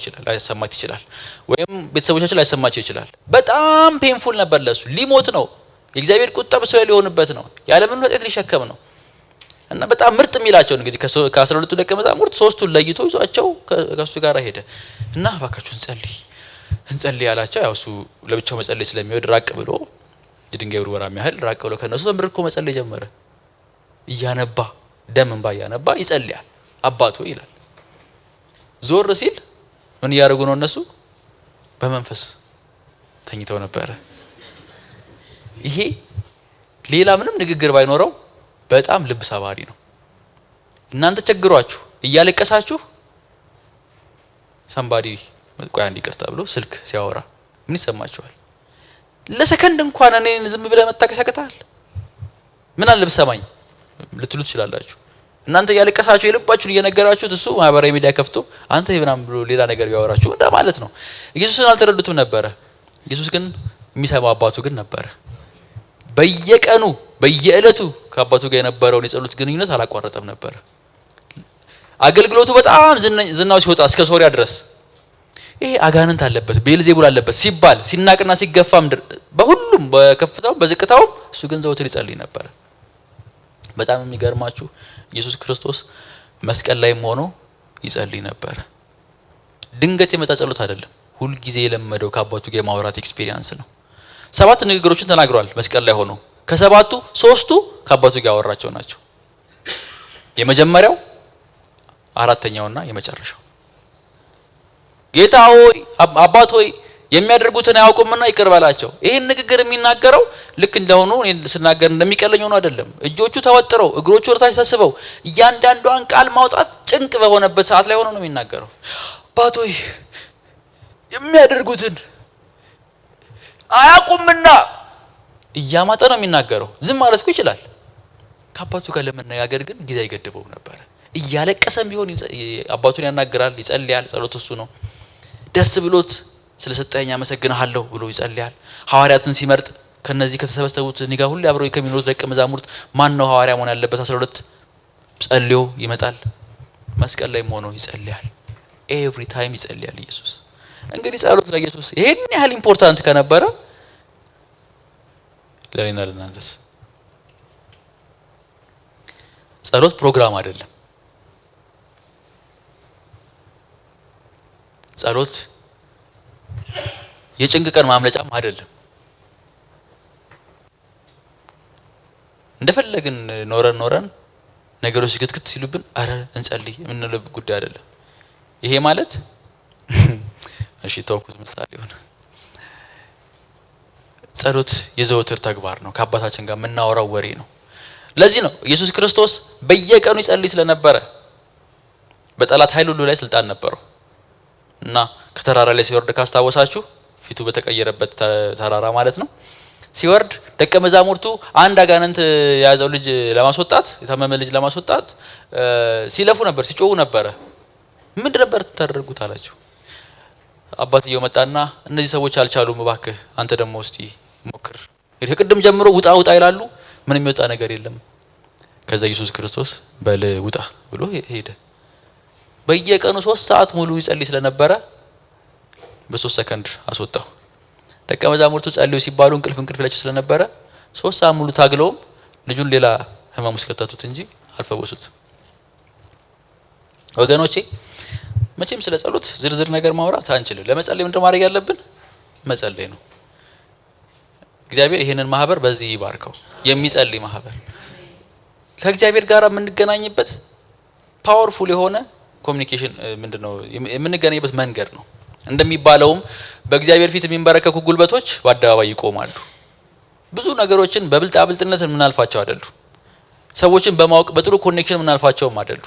ይችላል፣ ወይም ቤተሰቦቻችን ላይሰማቸው ይችላል። በጣም ፔንፉል ነበር ለሱ። ሊሞት ነው። የእግዚአብሔር ቁጣ በሰው ላይ ሊሆንበት ነው። ያለምን ኃጢአት ሊሸከም ነው። እና በጣም ምርጥ የሚላቸው እንግዲህ ከ12 ደቀ መዛሙርት 3ቱን ለይቶ ይዟቸው ከሱ ጋር ሄደ እና እባካችሁ እንጸልይ ያላቸው። ያው እሱ ለብቻው መጸለይ ስለሚወድ ራቅ ብሎ የድንጋይ ውርወራ ያህል ራቅ ብሎ ከነሱ ተንበርክኮ መጸለይ ጀመረ። እያነባ ደም እንባ እያነባ ይጸልያል። አባቱ ይላል። ዞር ሲል ምን እያደረጉ ነው እነሱ? በመንፈስ ተኝተው ነበረ። ይሄ ሌላ ምንም ንግግር ባይኖረው በጣም ልብ ሰባሪ ነው። እናንተ ቸግሯችሁ እያለቀሳችሁ ሰንባዲ ቆይ አንድ ይቅርታ ብሎ ስልክ ሲያወራ ምን ይሰማችኋል? ለሰከንድ እንኳን እኔን ዝም ብለህ መታገስ ያቅታል? ምን አለ ብሰማኝ ልትሉ ትችላላችሁ። እናንተ እያለቀሳችሁ የልባችሁን እየነገራችሁት እሱ ማህበራዊ ሚዲያ ከፍቶ አንተ ይብናም ብሎ ሌላ ነገር ቢያወራችሁ እንደማለት ነው። ኢየሱስን አልተረዱትም ነበረ። ኢየሱስ ግን የሚሰማው አባቱ ግን ነበረ። በየቀኑ በየእለቱ ከአባቱ ጋር የነበረውን የጸሎት ግንኙነት አላቋረጠም ነበር። አገልግሎቱ በጣም ዝናው ሲወጣ እስከ ሶሪያ ድረስ ይሄ አጋንንት አለበት ቤልዜቡል አለበት ሲባል ሲናቅና ሲገፋም በሁሉም በከፍታው በዝቅታው እሱ ግን ዘወትር ይጸልይ ነበር። በጣም የሚገርማችሁ ኢየሱስ ክርስቶስ መስቀል ላይም ሆኖ ይጸልይ ነበር። ድንገት የመጣ ጸሎት አይደለም። ሁሉ ጊዜ የለመደው ከአባቱ ጋር ማውራት ኤክስፒሪየንስ ነው። 7 ንግግሮችን ተናግሯል መስቀል ላይ ሆኖ። ከ7ቱ 3ቱ ከአባቱ ጋር ያወራቸው ናቸው። የመጀመሪያው፣ አራተኛውና የመጨረሻው ጌታ ሆይ አባት ሆይ የሚያደርጉትን አያውቁምና ይቅር በላቸው። ይሄን ንግግር የሚናገረው ልክ እንደሆኑ እኔ ስናገር እንደሚቀለኝ ሆኖ አይደለም። እጆቹ ተወጥረው እግሮቹ ወርታች ተሰብስበው እያንዳንዷን ቃል ማውጣት ጭንቅ በሆነበት ሰዓት ላይ ሆኖ ነው የሚናገረው። አባት ሆይ የሚያደርጉትን አያውቁምና እያማጠ ነው የሚናገረው። ዝም ማለት ይችላል። ከአባቱ ጋር ለመነጋገር ግን ጊዜ አይገድበው ነበር። እያለቀሰም ቢሆን አባቱን ያናግራል፣ ይጸልያል። ጸሎት እሱ ነው። ደስ ብሎት ስለሰጠኝ አመሰግናለሁ ብሎ ይጸልያል። ሐዋርያትን ሲመርጥ ከነዚህ ከተሰበሰቡት ኒጋ ሁሉ አብረው ከሚኖሩት ደቀ መዛሙርት ማን ነው ሐዋርያ መሆን ያለበት? 12 ጸልዮ ይመጣል። መስቀል ላይ ሆኖ ይጸልያል። ኤቭሪ ታይም ይጸልያል ኢየሱስ። እንግዲህ ጸሎት ለኢየሱስ ይሄን ያህል ኢምፖርታንት ከነበረ ለኔና ለናንተስ ጸሎት ፕሮግራም አይደለም። ጸሎት የጭንቅ ቀን ማምለጫም አይደለም። እንደፈለግን ኖረን ነገሮች ግትግት ሲሉብን አረ እንጸልይ የምንለው ጉዳይ አይደለም። ይሄ ማለት እሺ ተወኩት ምሳሌ ሆነ። ጸሎት የዘወትር ተግባር ነው። ከአባታችን ጋር የምናወራው ወሬ ነው። ለዚህ ነው ኢየሱስ ክርስቶስ በየቀኑ ይጸልይ ስለነበረ በጠላት ኃይል ሁሉ ላይ ስልጣን ነበረው እና ከተራራ ላይ ሲወርድ ካስታወሳችሁ ፊቱ በተቀየረበት ተራራ ማለት ነው። ሲወርድ ደቀ መዛሙርቱ አንድ አጋንንት የያዘው ልጅ ለማስወጣት የታመመ ልጅ ለማስወጣት ሲለፉ ነበር፣ ሲጮሁ ነበር። ምን ነበር ተደረጉት አላቸው። አባትየው መጣና እነዚህ ሰዎች አልቻሉም፣ እባክህ አንተ ደግሞ እስቲ ሞክር። ከቅድም ጀምሮ ውጣ ይላሉ፣ ምንም የሚወጣ ነገር የለም። ከዛ ኢየሱስ ክርስቶስ በል ውጣ ብሎ ሄደ። በየቀኑ 3 ሰዓት ሙሉ ይጸልይ ስለነበረ በ3 ሰከንድ አስወጣው። ደቀ መዛሙርቱ ጸልዩ ሲባሉ እንቅልፍ ላቸው ስለነበረ 3 ሰዓት ሙሉ ታግለውም ልጁን ሌላ ህመም ውስጥ ከተቱት እንጂ አልፈወሱት። ወገኖቼ መቼም ስለ ጸሎት ዝርዝር ነገር ማውራት አንችልም። ለመጸለይ ምንድነው ማድረግ ያለብን? መጸለይ ነው። እግዚአብሔር ይሄንን ማህበር በዚህ ይባርከው፣ የሚጸልይ ማህበር። ከእግዚአብሔር ጋር የምንገናኝበት ፓወርፉል የሆነ ኮሚኒኬሽን ምንድነው የምንገናኝበት መንገድ ነው። እንደሚባለውም በእግዚአብሔር ፊት የሚንበረከኩ ጉልበቶች በአደባባይ ይቆማሉ። ብዙ ነገሮችን በብልጣብልጥነት የምናልፋቸው አይደሉ። ሰዎችን በማወቅ በጥሩ ኮኔክሽን የምናልፋቸውም አይደሉ።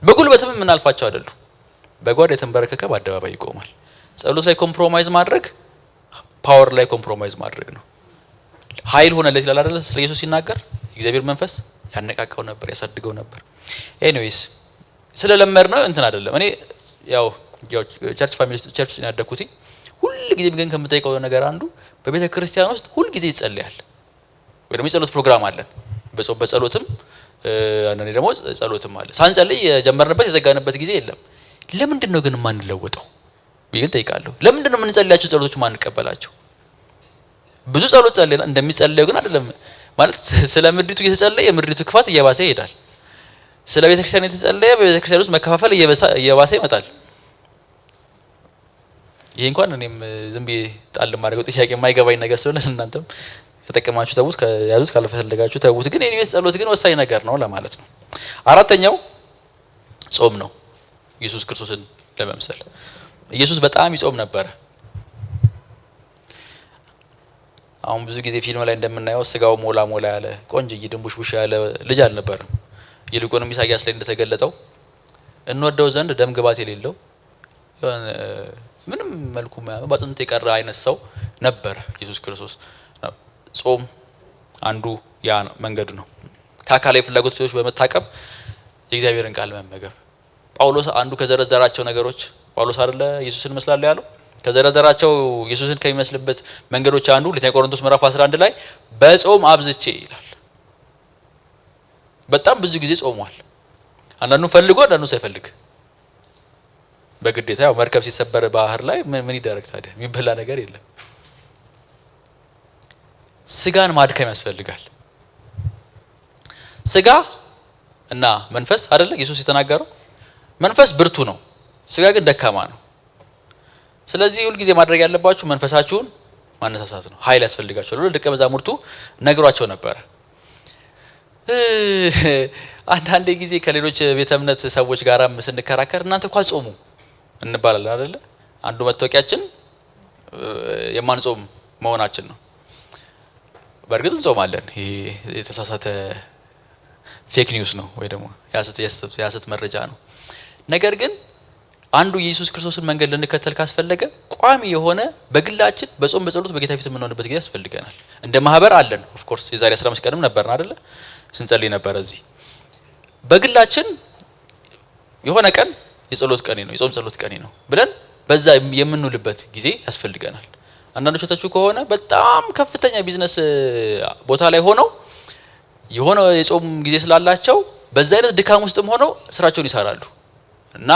በጉልበትም የምናልፋቸው አይደሉ። በጓድ የተንበረከከ በአደባባይ ይቆማል። ጸሎት ላይ ኮምፕሮማይዝ ማድረግ ፓወር ላይ ኮምፕሮማይዝ ማድረግ ነው። ኃይል ሆነለት ይላል አይደል? ስለ ኢየሱስ ሲናገር እግዚአብሔር መንፈስ ያነቃቃው ነበር፣ ያሳድገው ነበር። ኤኒዌይስ ስለለመድ ነው እንትን አይደለም። እኔ ያው ቸርች ፋሚሊ ቸርች ውስጥ ያደኩት ሁሉ ጊዜ ግን ከምጠይቀው ነገር አንዱ በቤተ ክርስቲያን ውስጥ ሁሉ ጊዜ ይጸልያል ወይ ደግሞ የጸሎት ፕሮግራም አለን። በጸሎትም አንዳንዴ ደግሞ ጸሎትም አለ። ሳንጸልይ የጀመርንበት የዘጋንበት ጊዜ የለም። ለምንድን ነው ግን ማንለወጠው ብዬ ጠይቃለሁ። ለምንድን ነው የምንጸልያቸው ጸሎቶች ማንቀበላቸው? ብዙ ጸሎት ጸልየና እንደሚጸልየው ግን አይደለም ማለት ስለ ምድሪቱ እየተጸለየ የምድሪቱ ክፋት እየባሰ ይሄዳል። ስለ ቤተ ክርስቲያን የተጸለየ በቤተ ክርስቲያን ውስጥ መከፋፈል እየባሰ ይመጣል። ይሄ እንኳን እኔም ዝም ብዬ ጣል ማድረግ ጥያቄ የማይገባኝ ነገር ስለሆነ እናንተም ተጠቀማችሁ ተውት፣ ከያዙት ካልፈለጋችሁ ተውት። ግን የኔ ጸሎት ግን ወሳኝ ነገር ነው ለማለት ነው። አራተኛው ጾም ነው። ኢየሱስ ክርስቶስን ለመምሰል ኢየሱስ በጣም ይጾም ነበር። አሁን ብዙ ጊዜ ፊልም ላይ እንደምናየው ስጋው ሞላ ሞላ ያለ ቆንጅዬ ድንቡሽቡሽ ያለ ልጅ አልነበረም። ይልቁንም ኢሳይያስ ላይ እንደተገለጠው እንወደው ዘንድ ደም ግባት የሌለው ምንም መልኩ በአጥንት የቀረ አይነት ሰው ነበር ኢየሱስ ክርስቶስ። ጾም አንዱ ያ መንገድ ነው። ከአካላዊ ፍላጎቶች በመታቀብ የእግዚአብሔርን ቃል መመገብ። ጳውሎስ አንዱ ከዘረዘራቸው ነገሮች ጳውሎስ አይደለ ኢየሱስን መስላለሁ ያለው ከዘረዘራቸው ኢየሱስን ከሚመስልበት መንገዶች አንዱ ሁለተኛ ቆሮንቶስ ምዕራፍ 11 ላይ በጾም አብዝቼ ይላል። በጣም ብዙ ጊዜ ጾሟል። አንዳንዱ ፈልጎ አንዳንዱ ሳይፈልግ በግዴታ ያው መርከብ ሲሰበር ባህር ላይ ምን ይደረግ ታዲያ? የሚበላ ነገር የለም። ስጋን ማድከም ያስፈልጋል። ስጋ እና መንፈስ አይደለ ኢየሱስ የተናገረው? መንፈስ ብርቱ ነው፣ ስጋ ግን ደካማ ነው። ስለዚህ ሁሉ ጊዜ ማድረግ ያለባችሁ መንፈሳችሁን ማነሳሳት ነው። ኃይል ያስፈልጋችኋል ብሎ ደቀ መዛሙርቱ ነግሯቸው ነበር። አንዳንዴ ጊዜ ከሌሎች ቤተ እምነት ሰዎች ጋራም ስንከራከር እናንተ እንኳን ጾሙ እንባላለን አይደለ? አንዱ መታወቂያችን የማንጾም መሆናችን ነው። በእርግጥ እንጾማለን። ይሄ የተሳሳተ ፌክ ኒውስ ነው ወይ ደግሞ ያሰት መረጃ ነው። ነገር ግን አንዱ የኢየሱስ ክርስቶስን መንገድ ልንከተል ካስፈለገ ቋሚ የሆነ በግላችን በጾም በጸሎት በጌታ ፊት የምንሆንበት ጊዜ ያስፈልገናል። እንደ ማህበር አለን ኦፍ ኮርስ የዛሬ 15 ቀንም ነበርና አይደለ ስንጸልይ ነበር። እዚህ በግላችን የሆነ ቀን የጸሎት ቀኔ ነው የጾም ጸሎት ቀኔ ነው ብለን በዛ የምንውልበት ጊዜ ያስፈልገናል። አንዳንዶቻችሁ ከሆነ በጣም ከፍተኛ ቢዝነስ ቦታ ላይ ሆነው የሆነ የጾም ጊዜ ስላላቸው በዛ አይነት ድካም ውስጥም ሆነው ስራቸውን ይሰራሉ እና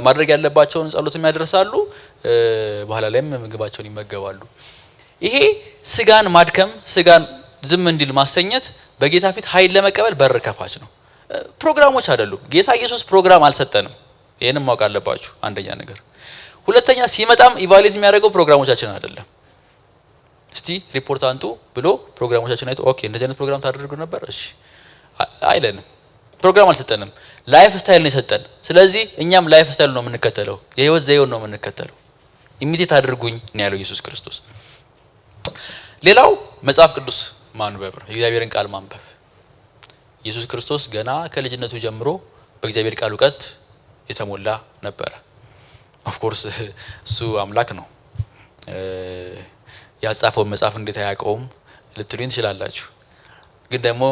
ማድረግ ያለባቸውን ጸሎትም ያደርሳሉ፣ በኋላ ላይም ምግባቸውን ይመገባሉ። ይሄ ስጋን ማድከም፣ ስጋን ዝም እንዲል ማሰኘት በጌታ ፊት ኃይል ለመቀበል በር ከፋች ነው። ፕሮግራሞች አይደሉም። ጌታ ኢየሱስ ፕሮግራም አልሰጠንም። ይሄንን ማወቅ አለባችሁ። አንደኛ ነገር። ሁለተኛ ሲመጣም ኢቫሉዌት የሚያደርገው ፕሮግራሞቻችን አይደለም። እስቲ ሪፖርት አንጡ ብሎ ፕሮግራሞቻችን አይቶ ኦኬ እንደዚህ አይነት ፕሮግራም ታደርጉ ነበር እሺ አይለንም። ፕሮግራም አልሰጠንም። ላይፍ ስታይል ነው የሰጠን። ስለዚህ እኛም ላይፍ ስታይል ነው የምንከተለው፣ የህይወት ዘይቤውን ነው የምንከተለው። ኢሚቴት አድርጉኝ ነው ያለው ኢየሱስ ክርስቶስ። ሌላው መጽሐፍ ቅዱስ ማንበብ ነው፣ የእግዚአብሔርን ቃል ማንበብ። ኢየሱስ ክርስቶስ ገና ከልጅነቱ ጀምሮ በእግዚአብሔር ቃል እውቀት የተሞላ ነበረ። ኦፍ ኮርስ እሱ አምላክ ነው። ያጻፈውን መጽሐፍ እንዴት አያውቀውም ልትሉኝ ትችላላችሁ። ግን ደግሞ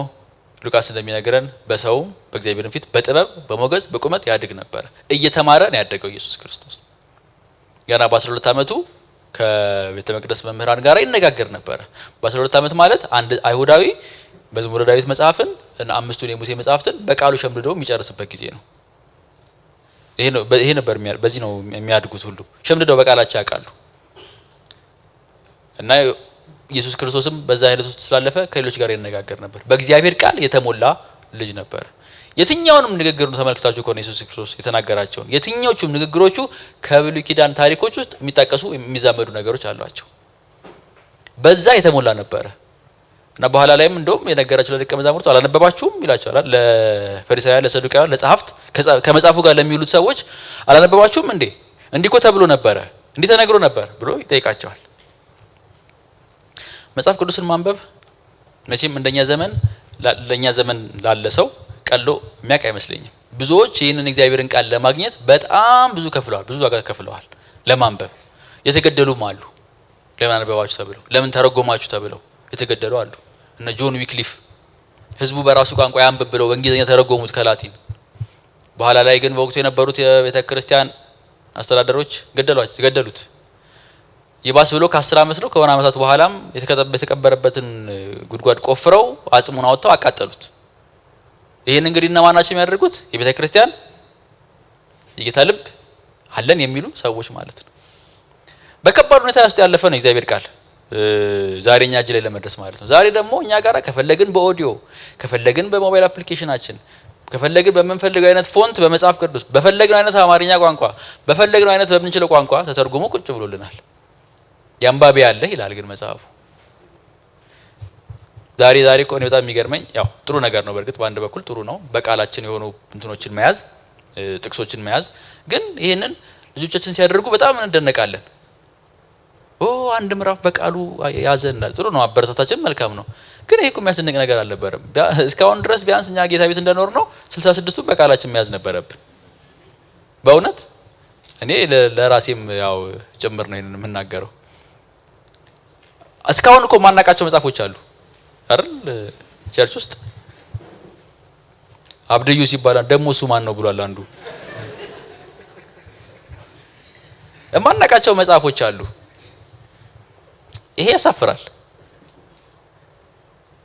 ሉቃስ እንደሚነግረን በሰውም በእግዚአብሔርም ፊት በጥበብ በሞገስ በቁመት ያድግ ነበር። እየተማረ ነው ያደገው ኢየሱስ ክርስቶስ። ገና በ12 ዓመቱ ከቤተ መቅደስ መምህራን ጋር ይነጋገር ነበር። በ12 ዓመት ማለት አንድ አይሁዳዊ መዝሙረ ዳዊት መጽሐፍን እና አምስቱን የሙሴ መጽሐፍትን በቃሉ ሸምድዶ የሚጨርስበት ጊዜ ነው። ይሄ ነበር በዚህ ነው የሚያድጉት ሁሉ ሸምድደው በቃላቸው ያውቃሉ። እና ኢየሱስ ክርስቶስም በዛ ሂደት ውስጥ ስላለፈ ከሌሎች ጋር ይነጋገር ነበር። በእግዚአብሔር ቃል የተሞላ ልጅ ነበር። የትኛውንም ንግግሩን ተመልክታችሁ ከሆነ ኢየሱስ ክርስቶስ የተናገራቸውን የትኛዎቹም ንግግሮቹ ከብሉይ ኪዳን ታሪኮች ውስጥ የሚጣቀሱ የሚዛመዱ ነገሮች አሏቸው። በዛ የተሞላ ነበር። እና በኋላ ላይም እንደውም የነገራቸው ለደቀ መዛሙርቱ አላነበባችሁም ይላቸዋል ለፈሪሳውያን ለሰዱቃውያን ለጸሐፍት ከመጽሐፉ ጋር ለሚውሉት ሰዎች አላነበባችሁም እንዴ እንዲኮ ተብሎ ነበረ እንዲህ ተነግሮ ነበር ብሎ ይጠይቃቸዋል። መጽሐፍ ቅዱስን ማንበብ መቼም እንደኛ ዘመን ለኛ ዘመን ላለ ሰው ቀሎ የሚያውቅ አይመስለኝም። ብዙዎች ይህንን እግዚአብሔርን ቃል ለማግኘት በጣም ብዙ ከፍለዋል፣ ብዙ ዋጋ ከፍለዋል። ለማንበብ የተገደሉም አሉ። ለምን አንበባችሁ ተብለው ለምን ተረጎማችሁ ተብለው የተገደሉ አሉ። እነ ጆን ዊክሊፍ ህዝቡ በራሱ ቋንቋ ያንብብ ብለው በእንግሊዝኛ ተረጎሙት ከላቲን። በኋላ ላይ ግን በወቅቱ የነበሩት የቤተ ክርስቲያን አስተዳደሮች ገደሉት። ይባስ ብሎ ከ10 ዓመት ነው ከሆነ ዓመታት በኋላም የተቀበረበትን ጉድጓድ ቆፍረው አጽሙን አወጣው አቃጠሉት። ይሄን እንግዲህ እነማን ናቸው የሚያደርጉት? የቤተ ክርስቲያን የጌታ ልብ አለን የሚሉ ሰዎች ማለት ነው። በከባድ ሁኔታ ውስጥ ያለፈ ነው እግዚአብሔር ቃል ዛሬኛ እጅ ላይ ለመድረስ ማለት ነው። ዛሬ ደግሞ እኛ ጋራ ከፈለግን በኦዲዮ ከፈለግን በሞባይል አፕሊኬሽናችን ከፈለግን በመንፈልገው አይነት ፎንት በመጽሐፍ ቅዱስ በፈለግነው አይነት አማርኛ ቋንቋ በፈለግነው አይነት በምንችለው ቋንቋ ተተርጉሞ ቁጭ ብሎልናል። ያንባቢ ያለ ይላል ግን መጽሐፉ። ዛሬ እኮ ነው በጣም የሚገርመኝ ያው ጥሩ ነገር ነው በእርግጥ በአንድ በኩል ጥሩ ነው በቃላችን የሆኑ እንትኖችን መያዝ ጥቅሶችን መያዝ። ግን ይሄንን ልጆቻችን ሲያደርጉ በጣም እንደነቃለን። አንድ ምዕራፍ በቃሉ ያዘናል ጥሩ ነው አበረታታችን መልካም ነው። ግን ይሄ እኮ የሚያስደንቅ ነገር አልነበረም። እስካሁን ድረስ ቢያንስ እኛ ጌታ ቤት እንደኖር ነው 66ቱን በቃላችን መያዝ ነበረብን። በእውነት እኔ ለራሴም ያው ጭምር ነው ይሄንን የምናገረው። እስካሁን እኮ ማናቃቸው መጽሐፎች አሉ አይደል ቸርች ውስጥ አብድዩ ሲባል ደግሞ እሱ ማን ነው ብሏል አንዱ። ማናቃቸው መጽሐፎች አሉ። ይሄ ያሳፍራል።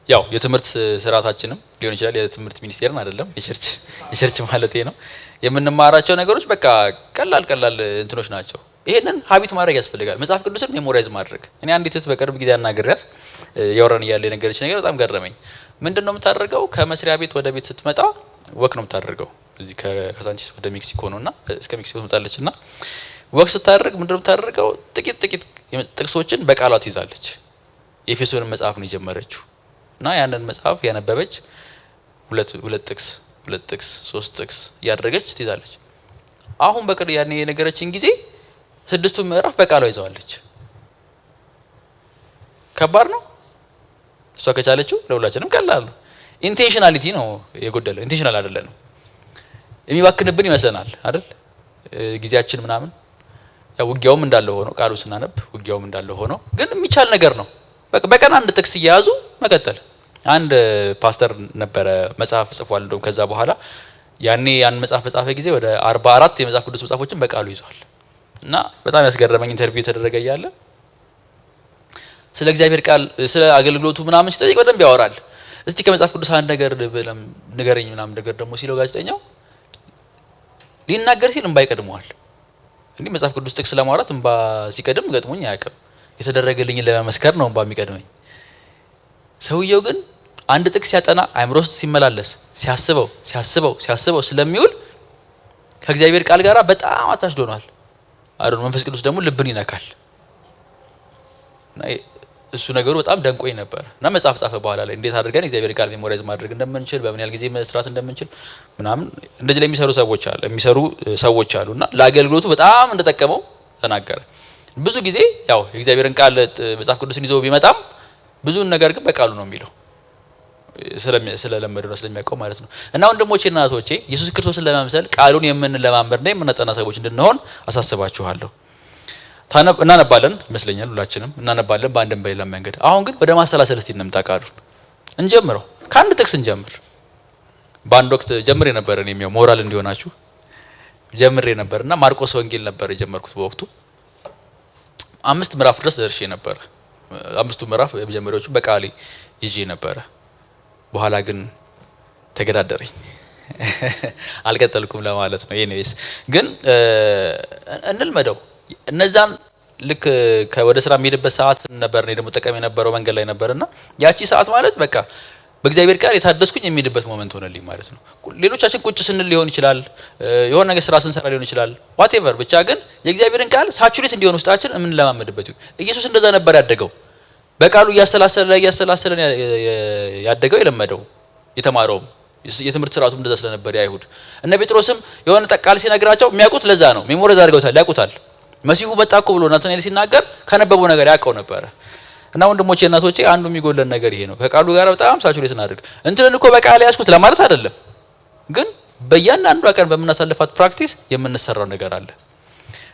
ያው የትምህርት ስርዓታችንም ሊሆን ይችላል የትምህርት ሚኒስቴርን አይደለም የቸርች ማለት ነው የምንማራቸው ነገሮች በቃ ቀላል እንትኖች ናቸው። ይሄንን ሀቢት ማድረግ ያስፈልጋል። መጽሐፍ ቅዱስን ሜሞራይዝ ማድረግ። እኔ አንዲት እህት በቅርብ ጊዜ አናግሪያት ያወራን እያለ የነገረች ነገር በጣም ገረመኝ። ምንድነው የምታደርገው? ከመስሪያ ቤት ወደ ቤት ስትመጣ ወክ ነው የምታደርገው። እዚህ ከሳንቺስ ወደ ሜክሲኮ ነውና እስከ ሜክሲኮ ትመጣለችና ወክ ስታደርግ ምንድነው የምታደርገው? ጥቂት ጥቅሶችን በቃሏ ትይዛለች። የኤፌሶንን መጽሐፍ ነው የጀመረችው እና ያንን መጽሐፍ ያነበበች ሁለት ጥቅስ 3 ጥቅስ ያደረገች ትይዛለች። አሁን በቅርብ ያኔ የነገረችን ጊዜ 6ቱ ምዕራፍ በቃሏ ይዘዋለች። ከባድ ነው። እሷ ከቻለችው ለሁላችንም ቀላል ነው። ኢንቴንሽናሊቲ ነው የጎደለው። ኢንቴንሽናል አይደለም። የሚባክንብን ይመስለናል አይደል ጊዜያችን ምናምን። ያው ውጊያውም እንዳለ ሆኖ ቃሉ ስናነብ ውጊያውም እንዳለ ሆኖ ግን የሚቻል ነገር ነው። በቀን አንድ ጥቅስ እየያዙ መቀጠል። አንድ ፓስተር ነበረ መጽሐፍ ጽፏል። እንደውም ከዛ በኋላ ያኔ ያን መጽሐፍ በጻፈ ጊዜ ወደ 44 የመጽሐፍ ቅዱስ መጽሐፎችን በቃሉ ይዟል። እና በጣም ያስገረመኝ ኢንተርቪው ተደረገ ያለ ስለ እግዚአብሔር ቃል ስለ አገልግሎቱ ምናምን ሲጠይቅ በደንብ ያወራል። እስቲ ከመጽሐፍ ቅዱስ አንድ ነገር ንገረኝ ምናምን ነገር ደግሞ ሲለው ጋዜጠኛው ሊናገር ሲል እንባ ይቀድመዋል። እንዴ መጽሐፍ ቅዱስ ጥቅስ ለማውራት እንባ ሲቀድም ገጥሞኝ አያውቅም። የተደረገልኝ ለመመስከር ነው እንባ የሚቀድመኝ። ሰውየው ግን አንድ ጥቅስ ሲያጠና አእምሮ ውስጥ ሲመላለስ ሲያስበው ስለሚውል ከእግዚአብሔር ቃል ጋር በጣም አታችዶ ሆኗል። አሁን መንፈስ ቅዱስ ደግሞ ልብን ይነካል። እና እሱ ነገሩ በጣም ደንቆኝ ነበር። እና መጽሐፍ ጻፈ በኋላ ላይ እንዴት አድርገን እግዚአብሔር ቃል ሜሞራይዝ ማድረግ እንደምንችል በምን ያህል ጊዜ መስራት እንደምንችል ምናምን እንደዚህ ላይ የሚሰሩ ሰዎች አሉ እና ለአገልግሎቱ በጣም እንደተጠቀመው ተናገረ። ብዙ ጊዜ ያው የእግዚአብሔርን ቃል መጽሐፍ ቅዱስን ይዘው ቢመጣም ብዙን ነገር ግን በቃሉ ነው የሚለው ስለለመደው ነው ስለሚያውቀው ማለት ነው። እና ወንድሞቼና እህቶቼ ኢየሱስ ክርስቶስን ለመምሰል ቃሉን የምንለማመድና የምንጠና ሰዎች እንድንሆን አሳስባችኋለሁ። እናነባለን ይመስለኛል ሁላችንም እናነባለን በአንድም በሌላ መንገድ። አሁን ግን ወደ ማሰላሰል እስቲ እንምጣ። ቃሉን እንጀምረው። ከአንድ ጥቅስ እንጀምር። በአንድ ወቅት ጀምሬ ነበር እኔም ያው ሞራል እንዲሆናችሁ ጀምሬ ነበርና ማርቆስ ወንጌል ነበር የጀመርኩት በወቅቱ 5 ምዕራፍ ድረስ ደርሼ ነበር። 5ቱ ምዕራፍ የመጀመሪያዎቹ በቃሌ ይዤ ነበር። በኋላ ግን ተገዳደረኝ አልቀጠልኩም ለማለት ነው። ኤኒዌይስ ግን እንልመደው። እነዛን ልክ ወደ ስራ የሚሄድበት ሰዓት ነበር። እኔ ደግሞ ተጠቀም የነበረው መንገድ ላይ ነበርና ያቺ ሰዓት ማለት በቃ በእግዚአብሔር ቃል የታደስኩኝ የሚሄድበት ሞመንት ሆነልኝ ማለት ነው። ሌሎቻችን ቁጭ ስንል ሊሆን ይችላል፣ የሆነ ነገር ስራ ስንሰራ ሊሆን ይችላል፣ ዋትኤቨር ብቻ ግን የእግዚአብሔርን ቃል ሳቹሬት እንዲሆን ውስጣችን የምንለማመድበት። ኢየሱስ እንደዛ ነበር ያደገው። በቃሉ እያሰላሰለ ያደገው የለመደው የተማረው የትምህርት ስርዓቱም እንደዛ ስለነበር አይሁድ እነ ጴጥሮስም የሆነ ቃል ሲነግራቸው የሚያውቁት ለዛ ነው ሜሞራይዝ አድርገውታል ያውቁታል መሲሁ መጣ እኮ ብሎ ናትናኤል ሲናገር ከነበበው ነገር ያውቀው ነበር እና ወንድሞቼ እናቶቼ አንዱ የሚጎለን ነገር ይሄ ነው ከቃሉ ጋር በጣም ሳቹሬት እናድርግ እንትን እኮ በቃል ያስኩት ለማለት አይደለም ግን በእያንዳንዱ ቀን በመናሳልፋት ፕራክቲስ የምንሰራው ነገር አለ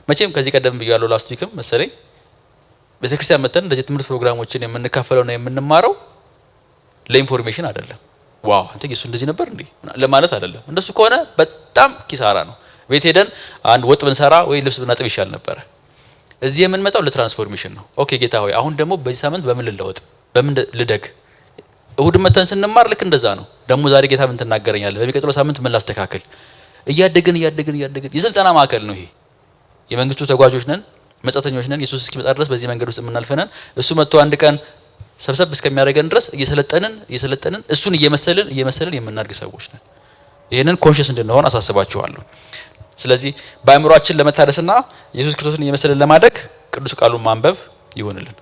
መቼም ከዚህ ቀደም ብያለሁ ላስት ዊክም መሰለኝ ቤተክርስቲያን መተን እንደዚህ ትምህርት ፕሮግራሞችን የምንካፈለውና የምንማረው ለኢንፎርሜሽን አይደለም ዋው አንተ ኢየሱስ እንደዚህ ነበር እንዴ ለማለት አይደለም እንደሱ ከሆነ በጣም ኪሳራ ነው ቤት ሄደን አንድ ወጥ ብንሰራ ወይ ልብስ ብናጥብ ይሻል ነበር እዚህ የምንመጣው ለትራንስፎርሜሽን ነው ኦኬ ጌታ ሆይ አሁን ደግሞ በዚህ ሳምንት በምን ልለወጥ በምን ልደግ እሁድ መተን ስንማር ልክ እንደዛ ነው ደግሞ ዛሬ ጌታ ምን ተናገረኛል በሚቀጥለው ሳምንት ምን ላስተካክል እያደግን የስልጠና ማዕከል ነው ይሄ የመንግስቱ ተጓዦች ነን መጻተኞች ነን ኢየሱስ እስኪመጣ ድረስ በዚህ መንገድ ውስጥ የምናልፈነን እሱ መጥቶ አንድ ቀን ሰብሰብ እስከሚያደርገን ድረስ እየሰለጠንን እሱን እየመሰልን የምናድግ ሰዎች ነን ይሄንን ኮንሺየስ እንድንሆን አሳስባችኋለሁ ስለዚህ በአእምሮአችን ለመታደስና ኢየሱስ ክርስቶስን እየመሰልን ለማደግ ቅዱስ ቃሉን ማንበብ ይሆንልን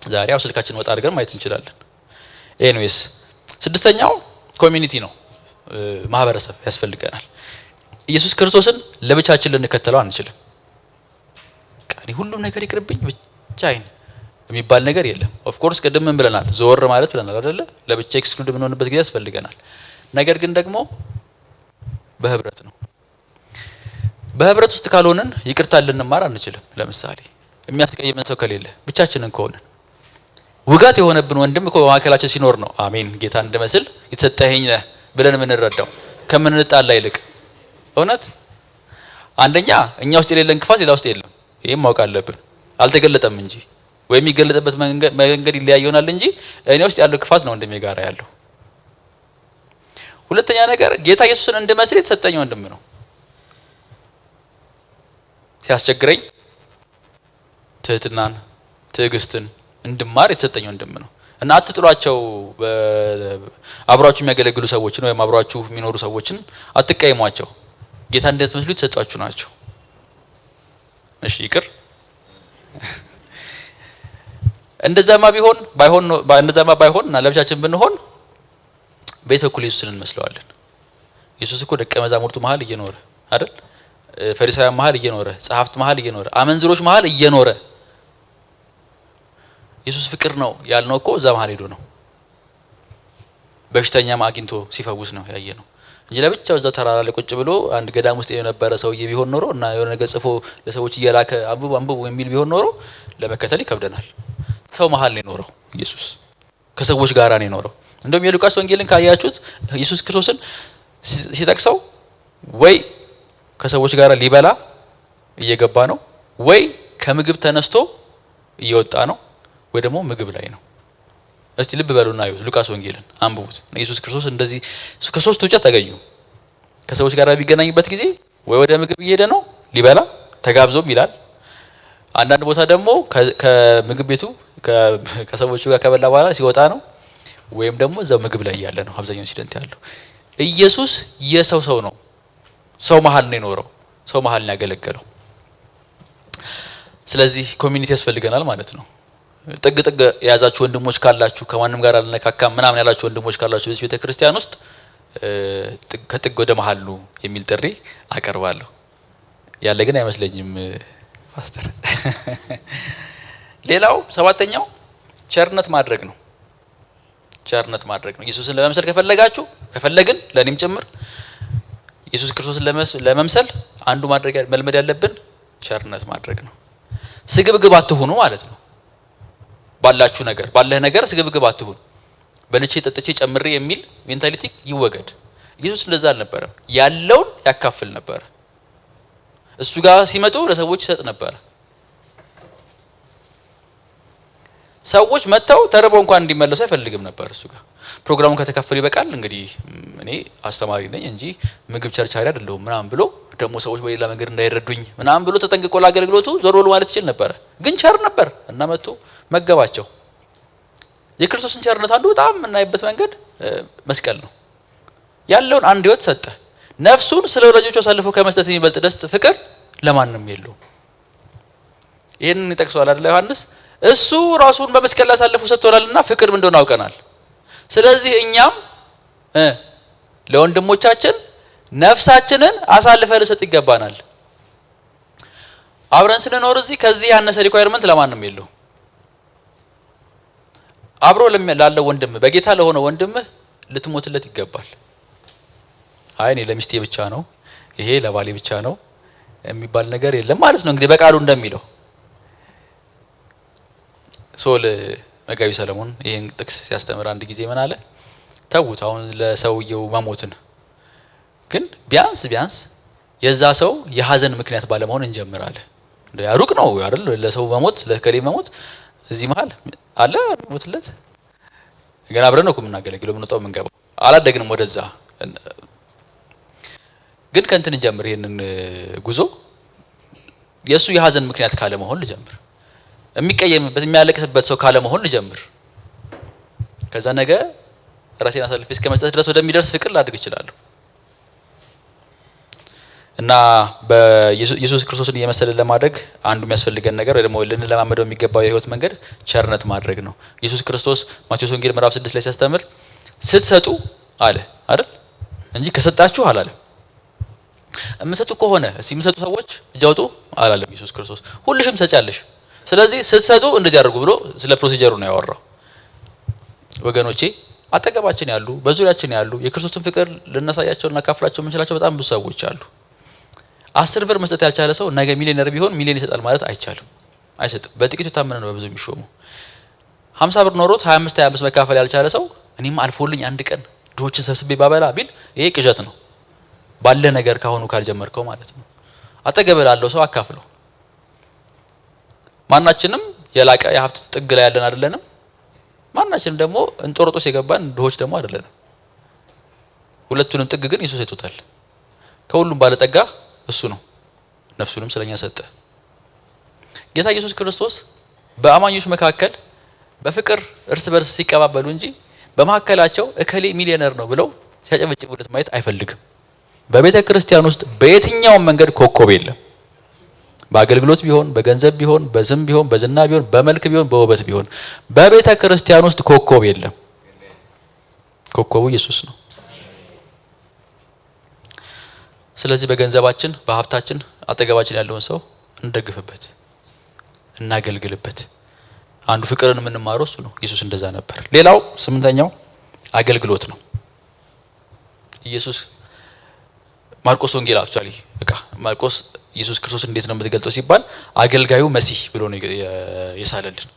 ዛሬ ያው ስልካችን ወጣ አድርገን ማየት እንችላለን ኤኒዌይስ ስድስተኛው ኮሚኒቲ ነው ማህበረሰብ ያስፈልገናል ኢየሱስ ክርስቶስን ለብቻችን ልንከተለው አንችልም ቀሪ ሁሉም ነገር ይቅርብኝ ብቻዬን የሚባል ነገር የለም ኦፍ ኮርስ ቀደም ምን ብለናል ዞር ማለት ብለናል አይደለ ለብቻ ኤክስክሉድ የምንሆንበት ጊዜ ያስፈልገናል ነገር ግን ደግሞ በህብረት ነው በህብረት ውስጥ ካልሆነን ይቅርታ ልንማር አንችልም ለምሳሌ የሚያስቀየመን ሰው ከሌለ ብቻችንን ከሆነ ውጋት የሆነብን ወንድም እኮ በማከላችን ሲኖር ነው አሜን ጌታ እንደመስል የተሰጠኸኝ ነህ ብለን የምንረዳው ከምንጣላ ይልቅ እውነት አንደኛ እኛ ውስጥ የሌለን ክፋት ሌላ ውስጥ የለም ይሄም ማወቅ አለብን አልተገለጠም እንጂ ወይ የሚገለጥበት መንገድ ይለያየናል እንጂ እኔ ውስጥ ያለው ክፋት ነው ወንድሜ ጋር ያለው ሁለተኛ ነገር ጌታ ኢየሱስን እንደመስል የተሰጠኝ ወንድም ነው ሲያስቸግረኝ ትህትናን ትዕግስትን እንድማር የተሰጠኝ ወንድም ነው እና አትጥሏቸው አብራችሁ የሚያገለግሉ ሰዎችን ወይ አብራችሁ የሚኖሩ ሰዎችን አትቀይሟቸው ጌታ እንደምትመስሉ የተሰጣችሁ ናቸው እሺ ይቅር እንደዛማ ባይሆን እና ለብቻችን ብንሆን በየት በኩል ኢየሱስን እንመስለዋለን ኢየሱስ እኮ ደቀ መዛሙርቱ መሃል እየኖረ አይደል ፈሪሳውያን መሃል እየኖረ ጸሐፍት መሃል እየኖረ አመንዝሮች መሃል እየኖረ ኢየሱስ ፍቅር ነው ያልነው እኮ እዛ መሃል ሄዶ ነው በሽተኛም አግኝቶ ሲፈውስ ነው ያየነው እንጂ ለብቻው እዛ ተራራ ላይ ቁጭ ብሎ አንድ ገዳም ውስጥ የነበረ ሰውዬ ቢሆን ኖሮ እና የሆነ ነገር ጽፎ ለሰዎች እየላከ አንብቡ የሚል ቢሆን ኖሮ ለመከተል ይከብደናል ሰው መሃል ነው የኖረው ኢየሱስ ከሰዎች ጋር ነው የኖረው እንደውም የሉቃስ ወንጌልን ካያችሁት ኢየሱስ ክርስቶስን ሲጠቅሰው ወይ ከሰዎች ጋር ሊበላ እየገባ ነው ወይ ከምግብ ተነስቶ እየወጣ ነው ወይ ደግሞ ምግብ ላይ ነው እስቲ ልብ በሉና አዩት ሉቃስ ወንጌልን አንብቡት ኢየሱስ ክርስቶስ እንደዚህ ከሶስት ውጭ ተገኙ ከሰዎች ጋር ቢገናኝበት ጊዜ ወይ ወደ ምግብ እየሄደ ነው ሊበላ ተጋብዞም ይላል አንዳንድ ቦታ ደግሞ ከምግብ ቤቱ ከሰዎች ጋር ከበላ በኋላ ሲወጣ ነው ወይም ደግሞ እዛው ምግብ ላይ ያለ ነው አብዛኛው ኢንሲደንት ያለው ኢየሱስ የሰው ነው ሰው መሃል ነው የኖረው ሰው መሃል ነው ያገለገለው ስለዚህ ኮሚኒቲ ያስፈልገናል ማለት ነው ጥግ የያዛችሁ ወንድሞች ካላችሁ ከማንም ጋር አልነካካም ምናምን ያላችሁ ወንድሞች ካላችሁ በዚህ ቤተ ክርስቲያን ውስጥ ከጥግ ወደ መሃሉ የሚል ጥሪ አቀርባለሁ ያለ ግን አይመስለኝም ፓስተር ሌላው ሰባተኛው ቸርነት ማድረግ ነው ኢየሱስን ለመምሰል ከፈለግን ለኔም ጭምር ኢየሱስ ክርስቶስን ለመምሰል አንዱ መልመድ ያለብን ቸርነት ማድረግ ነው ስግብግብ አትሁኑ ማለት ነው ባለህ ነገር ስግብግብ አትሁን በልቼ ጠጥቼ ጨምሬ የሚል ሜንታሊቲ ይወገድ ኢየሱስ እንደዛ አልነበረም ያለውን ያካፍል ነበር እሱ ጋር ሲመጡ ለሰዎች ይሰጥ ነበር ሰዎች መተው ተርበው እንኳን እንዲመለሱ አይፈልግም ነበር እሱ ጋር ፕሮግራሙን ከተካፈሉ ይበቃል እንግዲህ እኔ አስተማሪ ነኝ እንጂ ምግብ ቸርቻሪ አይደለሁም ምናምን ብሎ ደግሞ ሰዎች በሌላ መንገድ እንዳይረዱኝ ምናምን ብሎ ተጠንቅቆ ለአገልግሎቱ ዞር ብሎ ማለት ይችላል ነበር ግን ቸር ነበር እና መጥቶ መገባቸው የክርስቶስን ቸርነት አንዱ በጣም እናይበት መንገድ መስቀል ነው ያለውን አንድ ህይወት ሰጠ ነፍሱን ስለ ወዳጆቹ አሳልፎ ከመስጠት የሚበልጥ ፍቅር ለማንም የለውም ይሄንን ይጠቅሳል አይደል ዮሐንስ እሱ ራሱን በመስቀል ላይ አሳልፎ ሰጥቶናልና ፍቅር ምን እንደሆነ አውቀናል። ስለዚህ እኛም ለወንድሞቻችን ነፍሳችንን አሳልፈን ልንሰጥ ይገባናል። አብረን ስንኖር እዚህ ከዚህ ያነሰ ሪኳየርመንት ለማንም የለው። አብሮ ላለው ወንድም በጌታ ለሆነ ወንድም ልትሞትለት ይገባል። አይ እኔ ለሚስቴ ብቻ ነው ይሄ ለባሌ ብቻ ነው የሚባል ነገር የለም ማለት ነው። እንግዲህ በቃሉ እንደሚለው ሶል መጋቢ ሰለሞን ይሄን ጥቅስ ሲያስተምር አንድ ጊዜ ምን አለ? ተውት አሁን ለሰውየው መሞትን ግን ቢያንስ የዛ ሰው የሐዘን ምክንያት ባለመሆን እንጀምራለን። እንደ ያሩቅ ነው አይደል? ለሰው መሞት ለከሌ መሞት እዚህ መሃል አለ ሞትለት ገና አብረን ነው የምናገለግለው ምንጣው ምንገባው አላደግንም ወደዛ። ግን ከእንትን እንጀምር ይሄንን ጉዞ የሱ የሐዘን ምክንያት ካለ መሆን ልጀምር። የሚቀየምበት የሚያለቅስበት ሰው ካለ መሆን ልጀምር። ከዛ ነገ ራሴን አሳልፌ እስከመስጠት ድረስ ወደሚደርስ ፍቅር ላድርግ እችላለሁ። እና በኢየሱስ ክርስቶስን እየመሰለን ለማድረግ አንዱ የሚያስፈልገን ነገር ወይ ደግሞ ልንለማመደው የሚገባው የህይወት መንገድ ቸርነት ማድረግ ነው። ኢየሱስ ክርስቶስ ማቴዎስ ወንጌል ምዕራፍ 6 ላይ ሲያስተምር ስትሰጡ አለ አይደል እንጂ ከሰጣችሁ አላለም። እምሰጡ ከሆነ ሲምሰጡ ሰዎች እጅ አውጡ አላለም ኢየሱስ ክርስቶስ። ሁልሽም ሰጫለሽ። ስለዚህ ስትሰጡ እንደዚህ አድርጉ ብሎ ስለ ፕሮሲጀሩ ነው ያወራው። ወገኖቼ አጠገባችን ያሉ በዙሪያችን ያሉ የክርስቶስን ፍቅር ልናሳያቸውና ካፍላቸው የምንችላቸው በጣም ብዙ ሰዎች አሉ። 10 ብር መስጠት ያልቻለ ሰው ነገ ሚሊዮነር ቢሆን ሚሊዮን ይሰጣል ማለት አይቻልም። አይሰጥም። በጥቂቱ ታመነ ነው በብዙ የሚሾመው። 50 ብር ኖሮት 25 መካፈል ያልቻለ ሰው እኔም አልፎልኝ አንድ ቀን ድሆችን ሰብስቤ ባበላ ቢል ይሄ ቅዠት ነው። ባለ ነገር ካሁኑ ካልጀመርከው ማለት ነው። አጠገብ ላለው ሰው አካፍለው። ማናችንም የላቀ የሀብት ጥግ ላይ ያለን አይደለንም። ማናችንም ደግሞ እንጦሮጦስ የገባን ድሆች ደግሞ አይደለንም። ሁለቱንም ጥግ ግን ኢየሱስ ሰጥቶታል። ከሁሉም ባለጠጋ እሱ ነው። ነፍሱንም ስለኛ ሰጠ። ጌታ ኢየሱስ ክርስቶስ በአማኞች መካከል በፍቅር እርስ በርስ ሲቀባበሉ እንጂ በመካከላቸው እከሌ ሚሊዮነር ነው ብለው ሲያጨበጭቡለት ማየት አይፈልግም። በቤተ ክርስቲያን ውስጥ በየትኛውም መንገድ ኮከብ የለም። በአገልግሎት ቢሆን በገንዘብ ቢሆን በስም ቢሆን በዝና ቢሆን በመልክ ቢሆን በውበት ቢሆን በቤተ ክርስቲያን ውስጥ ኮከብ የለም። ኮከቡ ኢየሱስ ነው። ስለዚህ በገንዘባችን በሀብታችን አጠገባችን ያለውን ሰው እንደግፍበት፣ እናገልግልበት። አንዱ ፍቅርን የምንማረው እሱ ነው። ኢየሱስ እንደዛ ነበር። ሌላው 8ኛው አገልግሎት ነው። ኢየሱስ ማርቆስ ወንጌል አክቹአሊ ማርቆስ ኢየሱስ ክርስቶስ እንዴት ነው የምትገልጠው ሲባል አገልጋዩ መሲህ ብሎ ነው የሳለልን።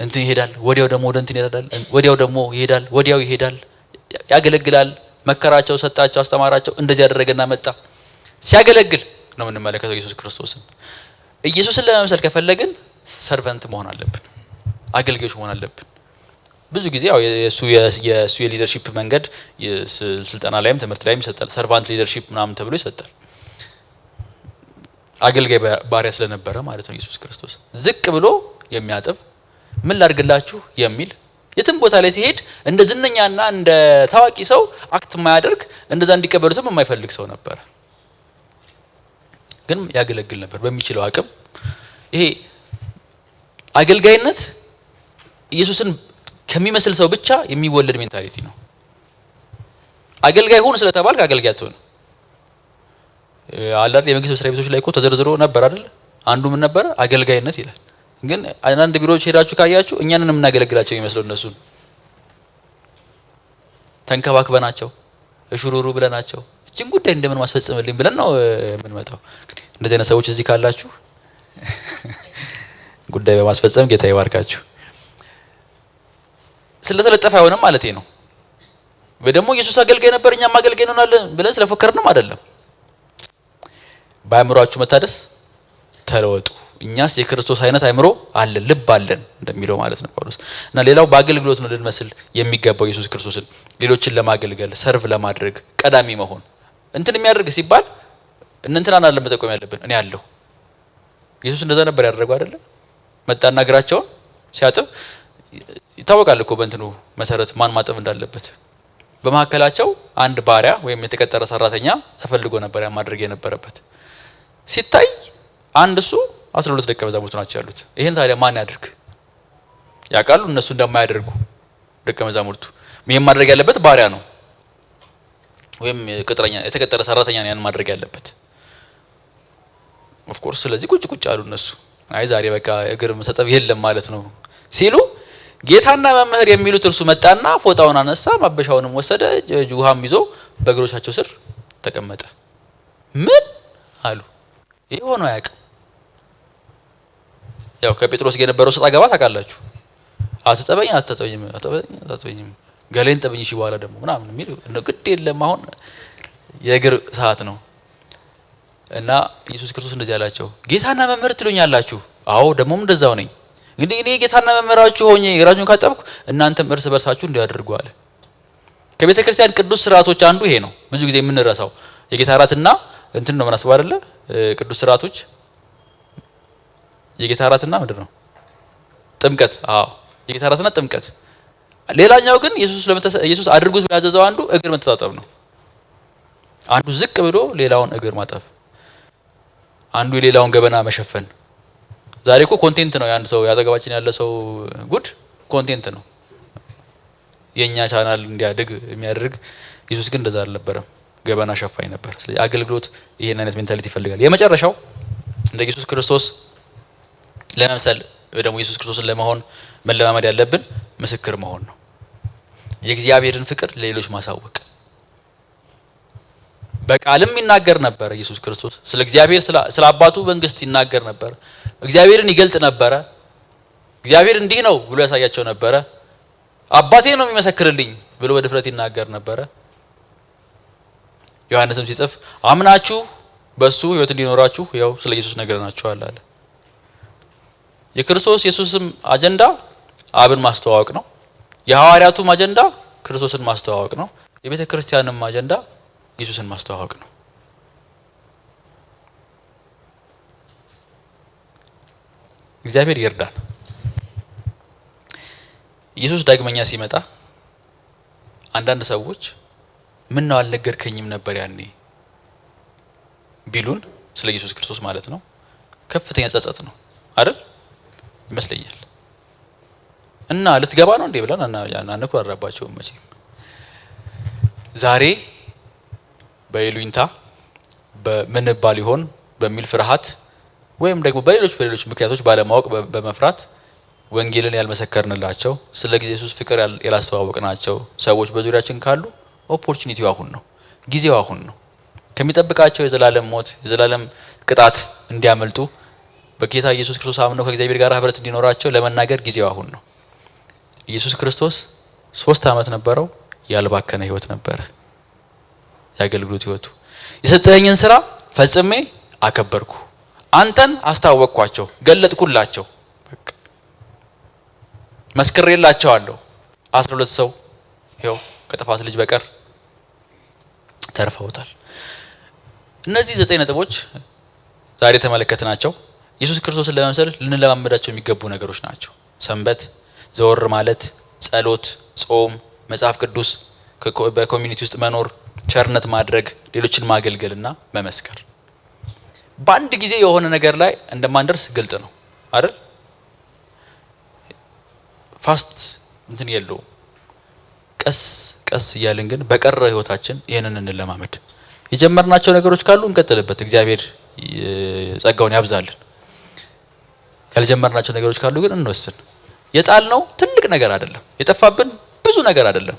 እንትን ይሄዳል፣ ወዲያው ደግሞ ወደ እንትን ይሄዳል፣ ወዲያው ደግሞ ይሄዳል፣ ወዲያው ይሄዳል፣ ያገለግላል። መከራቸው፣ ሰጣቸው፣ አስተማራቸው፣ እንደዚህ ያደረገና መጣ። ሲያገለግል ነው የምንመለከተው ኢየሱስ ክርስቶስን። ኢየሱስን ለመምሰል ከፈለግን ሰርቨንት መሆን አለብን፣ አገልጋዮች መሆን አለብን። ብዙ ጊዜ ያው የሱ የሊደርሺፕ መንገድ ስልጠና ላይም ትምህርት ላይም ይሰጣል። ሰርቫንት ሊደርሺፕ ምናምን ተብሎ ይሰጣል። አገልጋይ ባሪያ ስለነበረ ማለት ነው። ኢየሱስ ክርስቶስ ዝቅ ብሎ የሚያጥብ ምን ላድርግላችሁ የሚል የትም ቦታ ላይ ሲሄድ እንደ ዝነኛና እንደ ታዋቂ ሰው አክት የማያደርግ እንደዛ እንዲቀበሉትም የማይፈልግ ሰው ነበር። ግን ያገለግል ነበር በሚችለው አቅም። ይሄ አገልጋይነት ኢየሱስን ከሚመስል ሰው ብቻ የሚወለድ ሜንታሊቲ ነው። አገልጋይ ሁን ስለተባልክ አገልጋይ አትሆን። አላር የመንግስት መስሪያ ቤቶች ላይ እኮ ተዘርዝሮ ነበር አይደል? አንዱ ምን ነበር? አገልጋይነት ይላል። ግን አንዳንድ ቢሮዎች ሄዳችሁ ካያችሁ እኛንን የምናገለግላቸው የሚመስለው እነሱን ተንከባክበናቸው እሽሩሩ ብለናቸው እቺን ጉዳይ እንደምን ማስፈጽምልኝ ብለን ነው የምንመጣው። እንደዚህ አይነት ሰዎች እዚህ ካላችሁ ጉዳይ በማስፈጸም ጌታ ይባርካችሁ። ስለተለጠፈ አይሆንም ማለት ነው። ወይ ደግሞ ኢየሱስ አገልጋይ ነበር እኛም አገልጋይ እንሆናለን ብለን ስለፎከርንም አይደለም። በአእምሮአችሁ መታደስ ተለወጡ። እኛስ የክርስቶስ አይነት አእምሮ አለን፣ ልብ አለን እንደሚለው ማለት ነው ጳውሎስ። እና ሌላው በአገልግሎት ነው ልንመስል የሚገባው ኢየሱስ ክርስቶስን፣ ሌሎችን ለማገልገል ሰርቭ ለማድረግ ቀዳሚ መሆን። እንትን የሚያደርግ ሲባል እንንተናን አይደለም መጠቆም ያለብን፣ እኔ አለሁ። ኢየሱስ እንደዛ ነበር ያደረገው አይደለ? መጣና እግራቸውን ሲያጥብ ይታወቃል እኮ በእንትኑ መሰረት ማን ማጠብ እንዳለበት። በመካከላቸው አንድ ባሪያ ወይም የተቀጠረ ሰራተኛ ተፈልጎ ነበር ያ ማድረግ የነበረበት። ሲታይ አንድ እሱ 12 ደቀ መዛሙርት ናቸው ያሉት። ይሄን ታዲያ ማን ያድርግ? ያውቃሉ እነሱ እንደማያደርጉ ደቀ መዛሙርቱ። ምን ማድረግ ያለበት ባሪያ ነው ወይም ቅጥረኛ የተቀጠረ ሰራተኛ ነው ያን ማድረግ ያለበት ኦፍ ኮርስ። ስለዚህ ቁጭ አሉ እነሱ። አይ ዛሬ በቃ እግር መታጠብ የለም ማለት ነው ሲሉ ጌታና መምህር የሚሉት እርሱ መጣና ፎጣውን አነሳ፣ ማበሻውንም ወሰደ፣ ውሃም ይዞ በእግሮቻቸው ስር ተቀመጠ። ምን አሉ? ይሄ ሆኖ አያውቅም። ያው ከጴጥሮስ ጋር የነበረው ሰጣ ገባ ታውቃላችሁ። አትጠበኝም ገሌን ጠበኝ እሺ በኋላ ደግሞ ምናምን የሚል ግድ የለም። አሁን የእግር ሰዓት ነው እና ኢየሱስ ክርስቶስ እንደዚህ ያላቸው ጌታና መምህር ትሉኛላችሁ? አዎ ደግሞም እንደዛው ነኝ። እንግዲህ እኔ ጌታና መምህራችሁ ሆኜ እግራችሁን ካጠብኩ እናንተም እርስ በርሳችሁ እንዲያደርጉ አለ። ከቤተ ክርስቲያን ቅዱስ ስርዓቶች አንዱ ይሄ ነው። ብዙ ጊዜ የምንረሳው የጌታ እራትና እንትን ነው ምናስብ አይደለ? ቅዱስ ስርዓቶች የጌታ እራትና ምንድን ነው? ጥምቀት። አዎ የጌታ እራትና ጥምቀት። ሌላኛው ግን ኢየሱስ አድርጉት ያዘዘው አንዱ እግር መተጣጠብ ነው። አንዱ ዝቅ ብሎ ሌላውን እግር ማጠብ፣ አንዱ የሌላውን ገበና መሸፈን። ዛሬ እኮ ኮንቴንት ነው ያን ሰው ያጠገባችን ያለ ሰው ጉድ ኮንቴንት ነው የኛ ቻናል እንዲያድግ የሚያደርግ። ኢየሱስ ግን እንደዛ አልነበረም፣ ገበና ሸፋኝ ነበር። ስለዚህ አገልግሎት ይሄን አይነት ሜንታሊቲ ይፈልጋል። የመጨረሻው እንደ ኢየሱስ ክርስቶስ ለመምሰል ወይ ደግሞ ኢየሱስ ክርስቶስን ለመሆን መለማመድ ያለብን ምስክር መሆን ነው። የእግዚአብሔርን ፍቅር ለሌሎች ማሳወቅ። በቃልም ይናገር ነበር ኢየሱስ ክርስቶስ ስለ እግዚአብሔር ስለ አባቱ መንግስት ይናገር ነበር። እግዚአብሔርን ይገልጥ ነበረ። እግዚአብሔር እንዲህ ነው ብሎ ያሳያቸው ነበረ። አባቴ ነው የሚመሰክርልኝ ብሎ በድፍረት ይናገር ነበረ። ዮሐንስም ሲጽፍ አምናችሁ በሱ ህይወት እንዲኖራችሁ ያው ስለ ኢየሱስ ነገርናችኋል አለ። የክርስቶስ ኢየሱስም አጀንዳ አብን ማስተዋወቅ ነው። የሐዋርያቱም አጀንዳ ክርስቶስን ማስተዋወቅ ነው። የቤተ ክርስቲያንም አጀንዳ ኢየሱስን ማስተዋወቅ ነው። እግዚአብሔር ይርዳን። ኢየሱስ ዳግመኛ ሲመጣ አንዳንድ ሰዎች ምን ነው አልነገርከኝም ነበር ያኔ ቢሉን ስለ ኢየሱስ ክርስቶስ ማለት ነው ከፍተኛ ጸጸት ነው አይደል ይመስለኛል። እና ልትገባ ነው እንዴ ብለን አንኮራባቸው መቼም ዛሬ በይሉኝታ በምን ባል ይሆን በሚል ፍርሃት ወይም ደግሞ በሌሎች ምክንያቶች ባለማወቅ በመፍራት ወንጌልን ያልመሰከርንላቸው ስለ ኢየሱስ ፍቅር ያላስተዋወቅናቸው ሰዎች በዙሪያችን ካሉ ኦፖርቹኒቲው አሁን ነው፣ ጊዜው አሁን ነው። ከሚጠብቃቸው የዘላለም ሞት የዘላለም ቅጣት እንዲያመልጡ በጌታ ኢየሱስ ክርስቶስ አምነው ከእግዚአብሔር ጋር ህብረት እንዲኖራቸው ለመናገር ጊዜው አሁን ነው። ኢየሱስ ክርስቶስ 3 ዓመት ነበረው፣ ያልባከነ ህይወት ነበረ። ያገልግሎት ህይወቱ የሰጠኸኝን ስራ ፈጽሜ አከበርኩ፣ አንተን አስታወቅኳቸው፣ ገለጥኩላቸው፣ በቃ መስክሬላቸዋለሁ። 12 ሰው ይኸው ከጥፋት ልጅ በቀር ተርፈውታል። እነዚህ 9 ነጥቦች ዛሬ ተመለከትናቸው ኢየሱስ ክርስቶስን ለመምሰል ልንለማመዳቸው የሚገቡ ነገሮች ናቸው። ሰንበት፣ ዘወር ማለት፣ ጸሎት፣ ጾም፣ መጽሐፍ ቅዱስ፣ በኮሚኒቲ ውስጥ መኖር፣ ቸርነት ማድረግ፣ ሌሎችን ማገልገልና መመስከር። በአንድ ጊዜ የሆነ ነገር ላይ እንደማንደርስ ግልጥ ነው አይደል? ፋስት እንትን የለውም። ቀስ እያልን ግን በቀረ ህይወታችን ይሄንን እንለማመድ። የጀመርናቸው ነገሮች ካሉ እንቀጥልበት፣ እግዚአብሔር ጸጋውን ያብዛልን። ያልጀመርናቸው ነገሮች ካሉ ግን እንወስን። የጣልነው ትልቅ ነገር አይደለም፣ የጠፋብን ብዙ ነገር አይደለም፣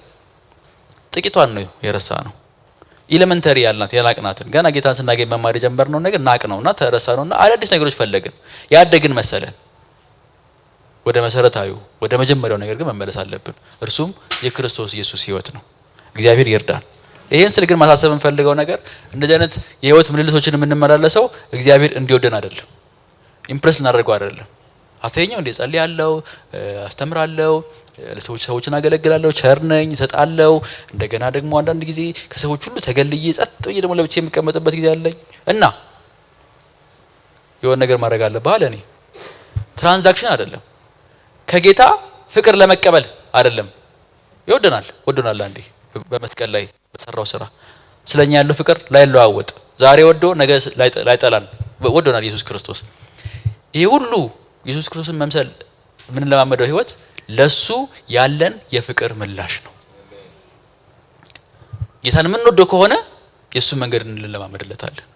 ጥቂቷን ነው የረሳ ነው። ኤሌመንተሪ ያልናት የናቅናትን ገና ጌታን ስናገኝ መማር የጀመርነው ነገር ናቅ ነውና ተረሳ ነውና አዳዲስ ነገሮች ፈለግን፣ ያደግን መሰለን። ወደ መሰረታዊ ወደ መጀመሪያው ነገር ግን መመለስ አለብን። እርሱም የክርስቶስ ኢየሱስ ህይወት ነው። እግዚአብሔር ይርዳን። ይሄን ስል ግን ማሳሰብ እንፈልገው ነገር እንደዚህ አይነት የህይወት ምልልሶችን የምንመላለሰው እግዚአብሔር እንዲወደን አይደለም፣ ኢምፕረስ እናደርገው አይደለም። አተኛው እንደ ጸልያለሁ፣ አስተምራለሁ፣ ሰዎችን አገለግላለሁ፣ ቸር ነኝ፣ እሰጣለሁ። እንደገና ደግሞ አንዳንድ ጊዜ ከሰዎች ሁሉ ተገልዬ ጸጥ ብዬ ደግሞ ለብቻ የሚቀመጥበት ጊዜ አለኝ እና የሆነ ነገር ማድረግ አለብህ አለ። እኔ ትራንዛክሽን አይደለም፣ ከጌታ ፍቅር ለመቀበል አይደለም። ይወደናል፣ ወዶናል። አንዴ በመስቀል ላይ በሰራው ስራ ስለኛ ያለው ፍቅር ላይለዋወጥ ዛሬ ወዶ ነገ ላይጠላን ወዶናል ኢየሱስ ክርስቶስ። ይሄ ሁሉ ኢየሱስ ክርስቶስን መምሰል ምን ለማመደው ህይወት ለሱ ያለን የፍቅር ምላሽ ነው። ጌታን የምንወደው ከሆነ የሱ መንገድ እንለማመድለታለን።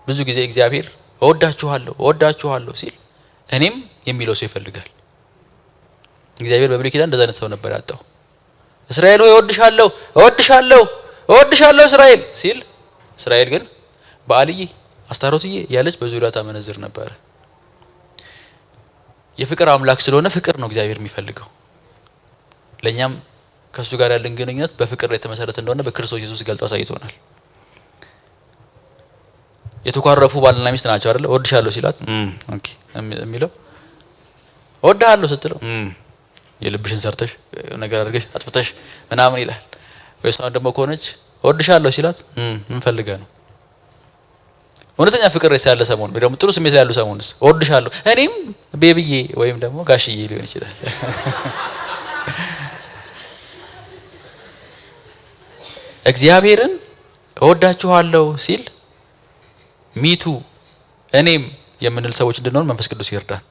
ብዙ ጊዜ እግዚአብሔር እወዳችኋለሁ ሲል እኔም የሚለው ሰው ይፈልጋል። እግዚአብሔር በብሉይ ኪዳን እንደዛ አይነት ሰው ነበር ያጣው። እስራኤል ሆይ እወድሻለሁ እስራኤል ሲል እስራኤል ግን በአልዬ አስታሮትዬ ያለች በዙሪያ ታመነዝር ነበር። የፍቅር አምላክ ስለሆነ ፍቅር ነው እግዚአብሔር የሚፈልገው። ለኛም ከሱ ጋር ያለን ግንኙነት በፍቅር ላይ የተመሰረተ እንደሆነ በክርስቶስ ኢየሱስ ገልጦ አሳይቶናል። የተኳረፉ ባልና ሚስት ናቸው አይደል? እወድሻለሁ ሲላት ኦኬ የሚለው እወድሃለሁ ስትለው የልብሽን ሰርተሽ ነገር አድርገሽ አጥፍተሽ ምናምን ይላል። ወይስ ደግሞ ከሆነች እወድሻለሁ ሲላት ምን ፈልገህ ነው? እውነተኛ ፍቅር ያለ ሰሞን ወይ ደግሞ ጥሩ ስሜት ያለው ሰሞንስ እወድሻለሁ እኔም ቤቢዬ ወይም ደግሞ ጋሽዬ ሊሆን ይችላል። እግዚአብሔርን እወዳችኋለሁ ሲል ሚቱ እኔም የምንል ሰዎች እንድንሆን መንፈስ ቅዱስ ይርዳን።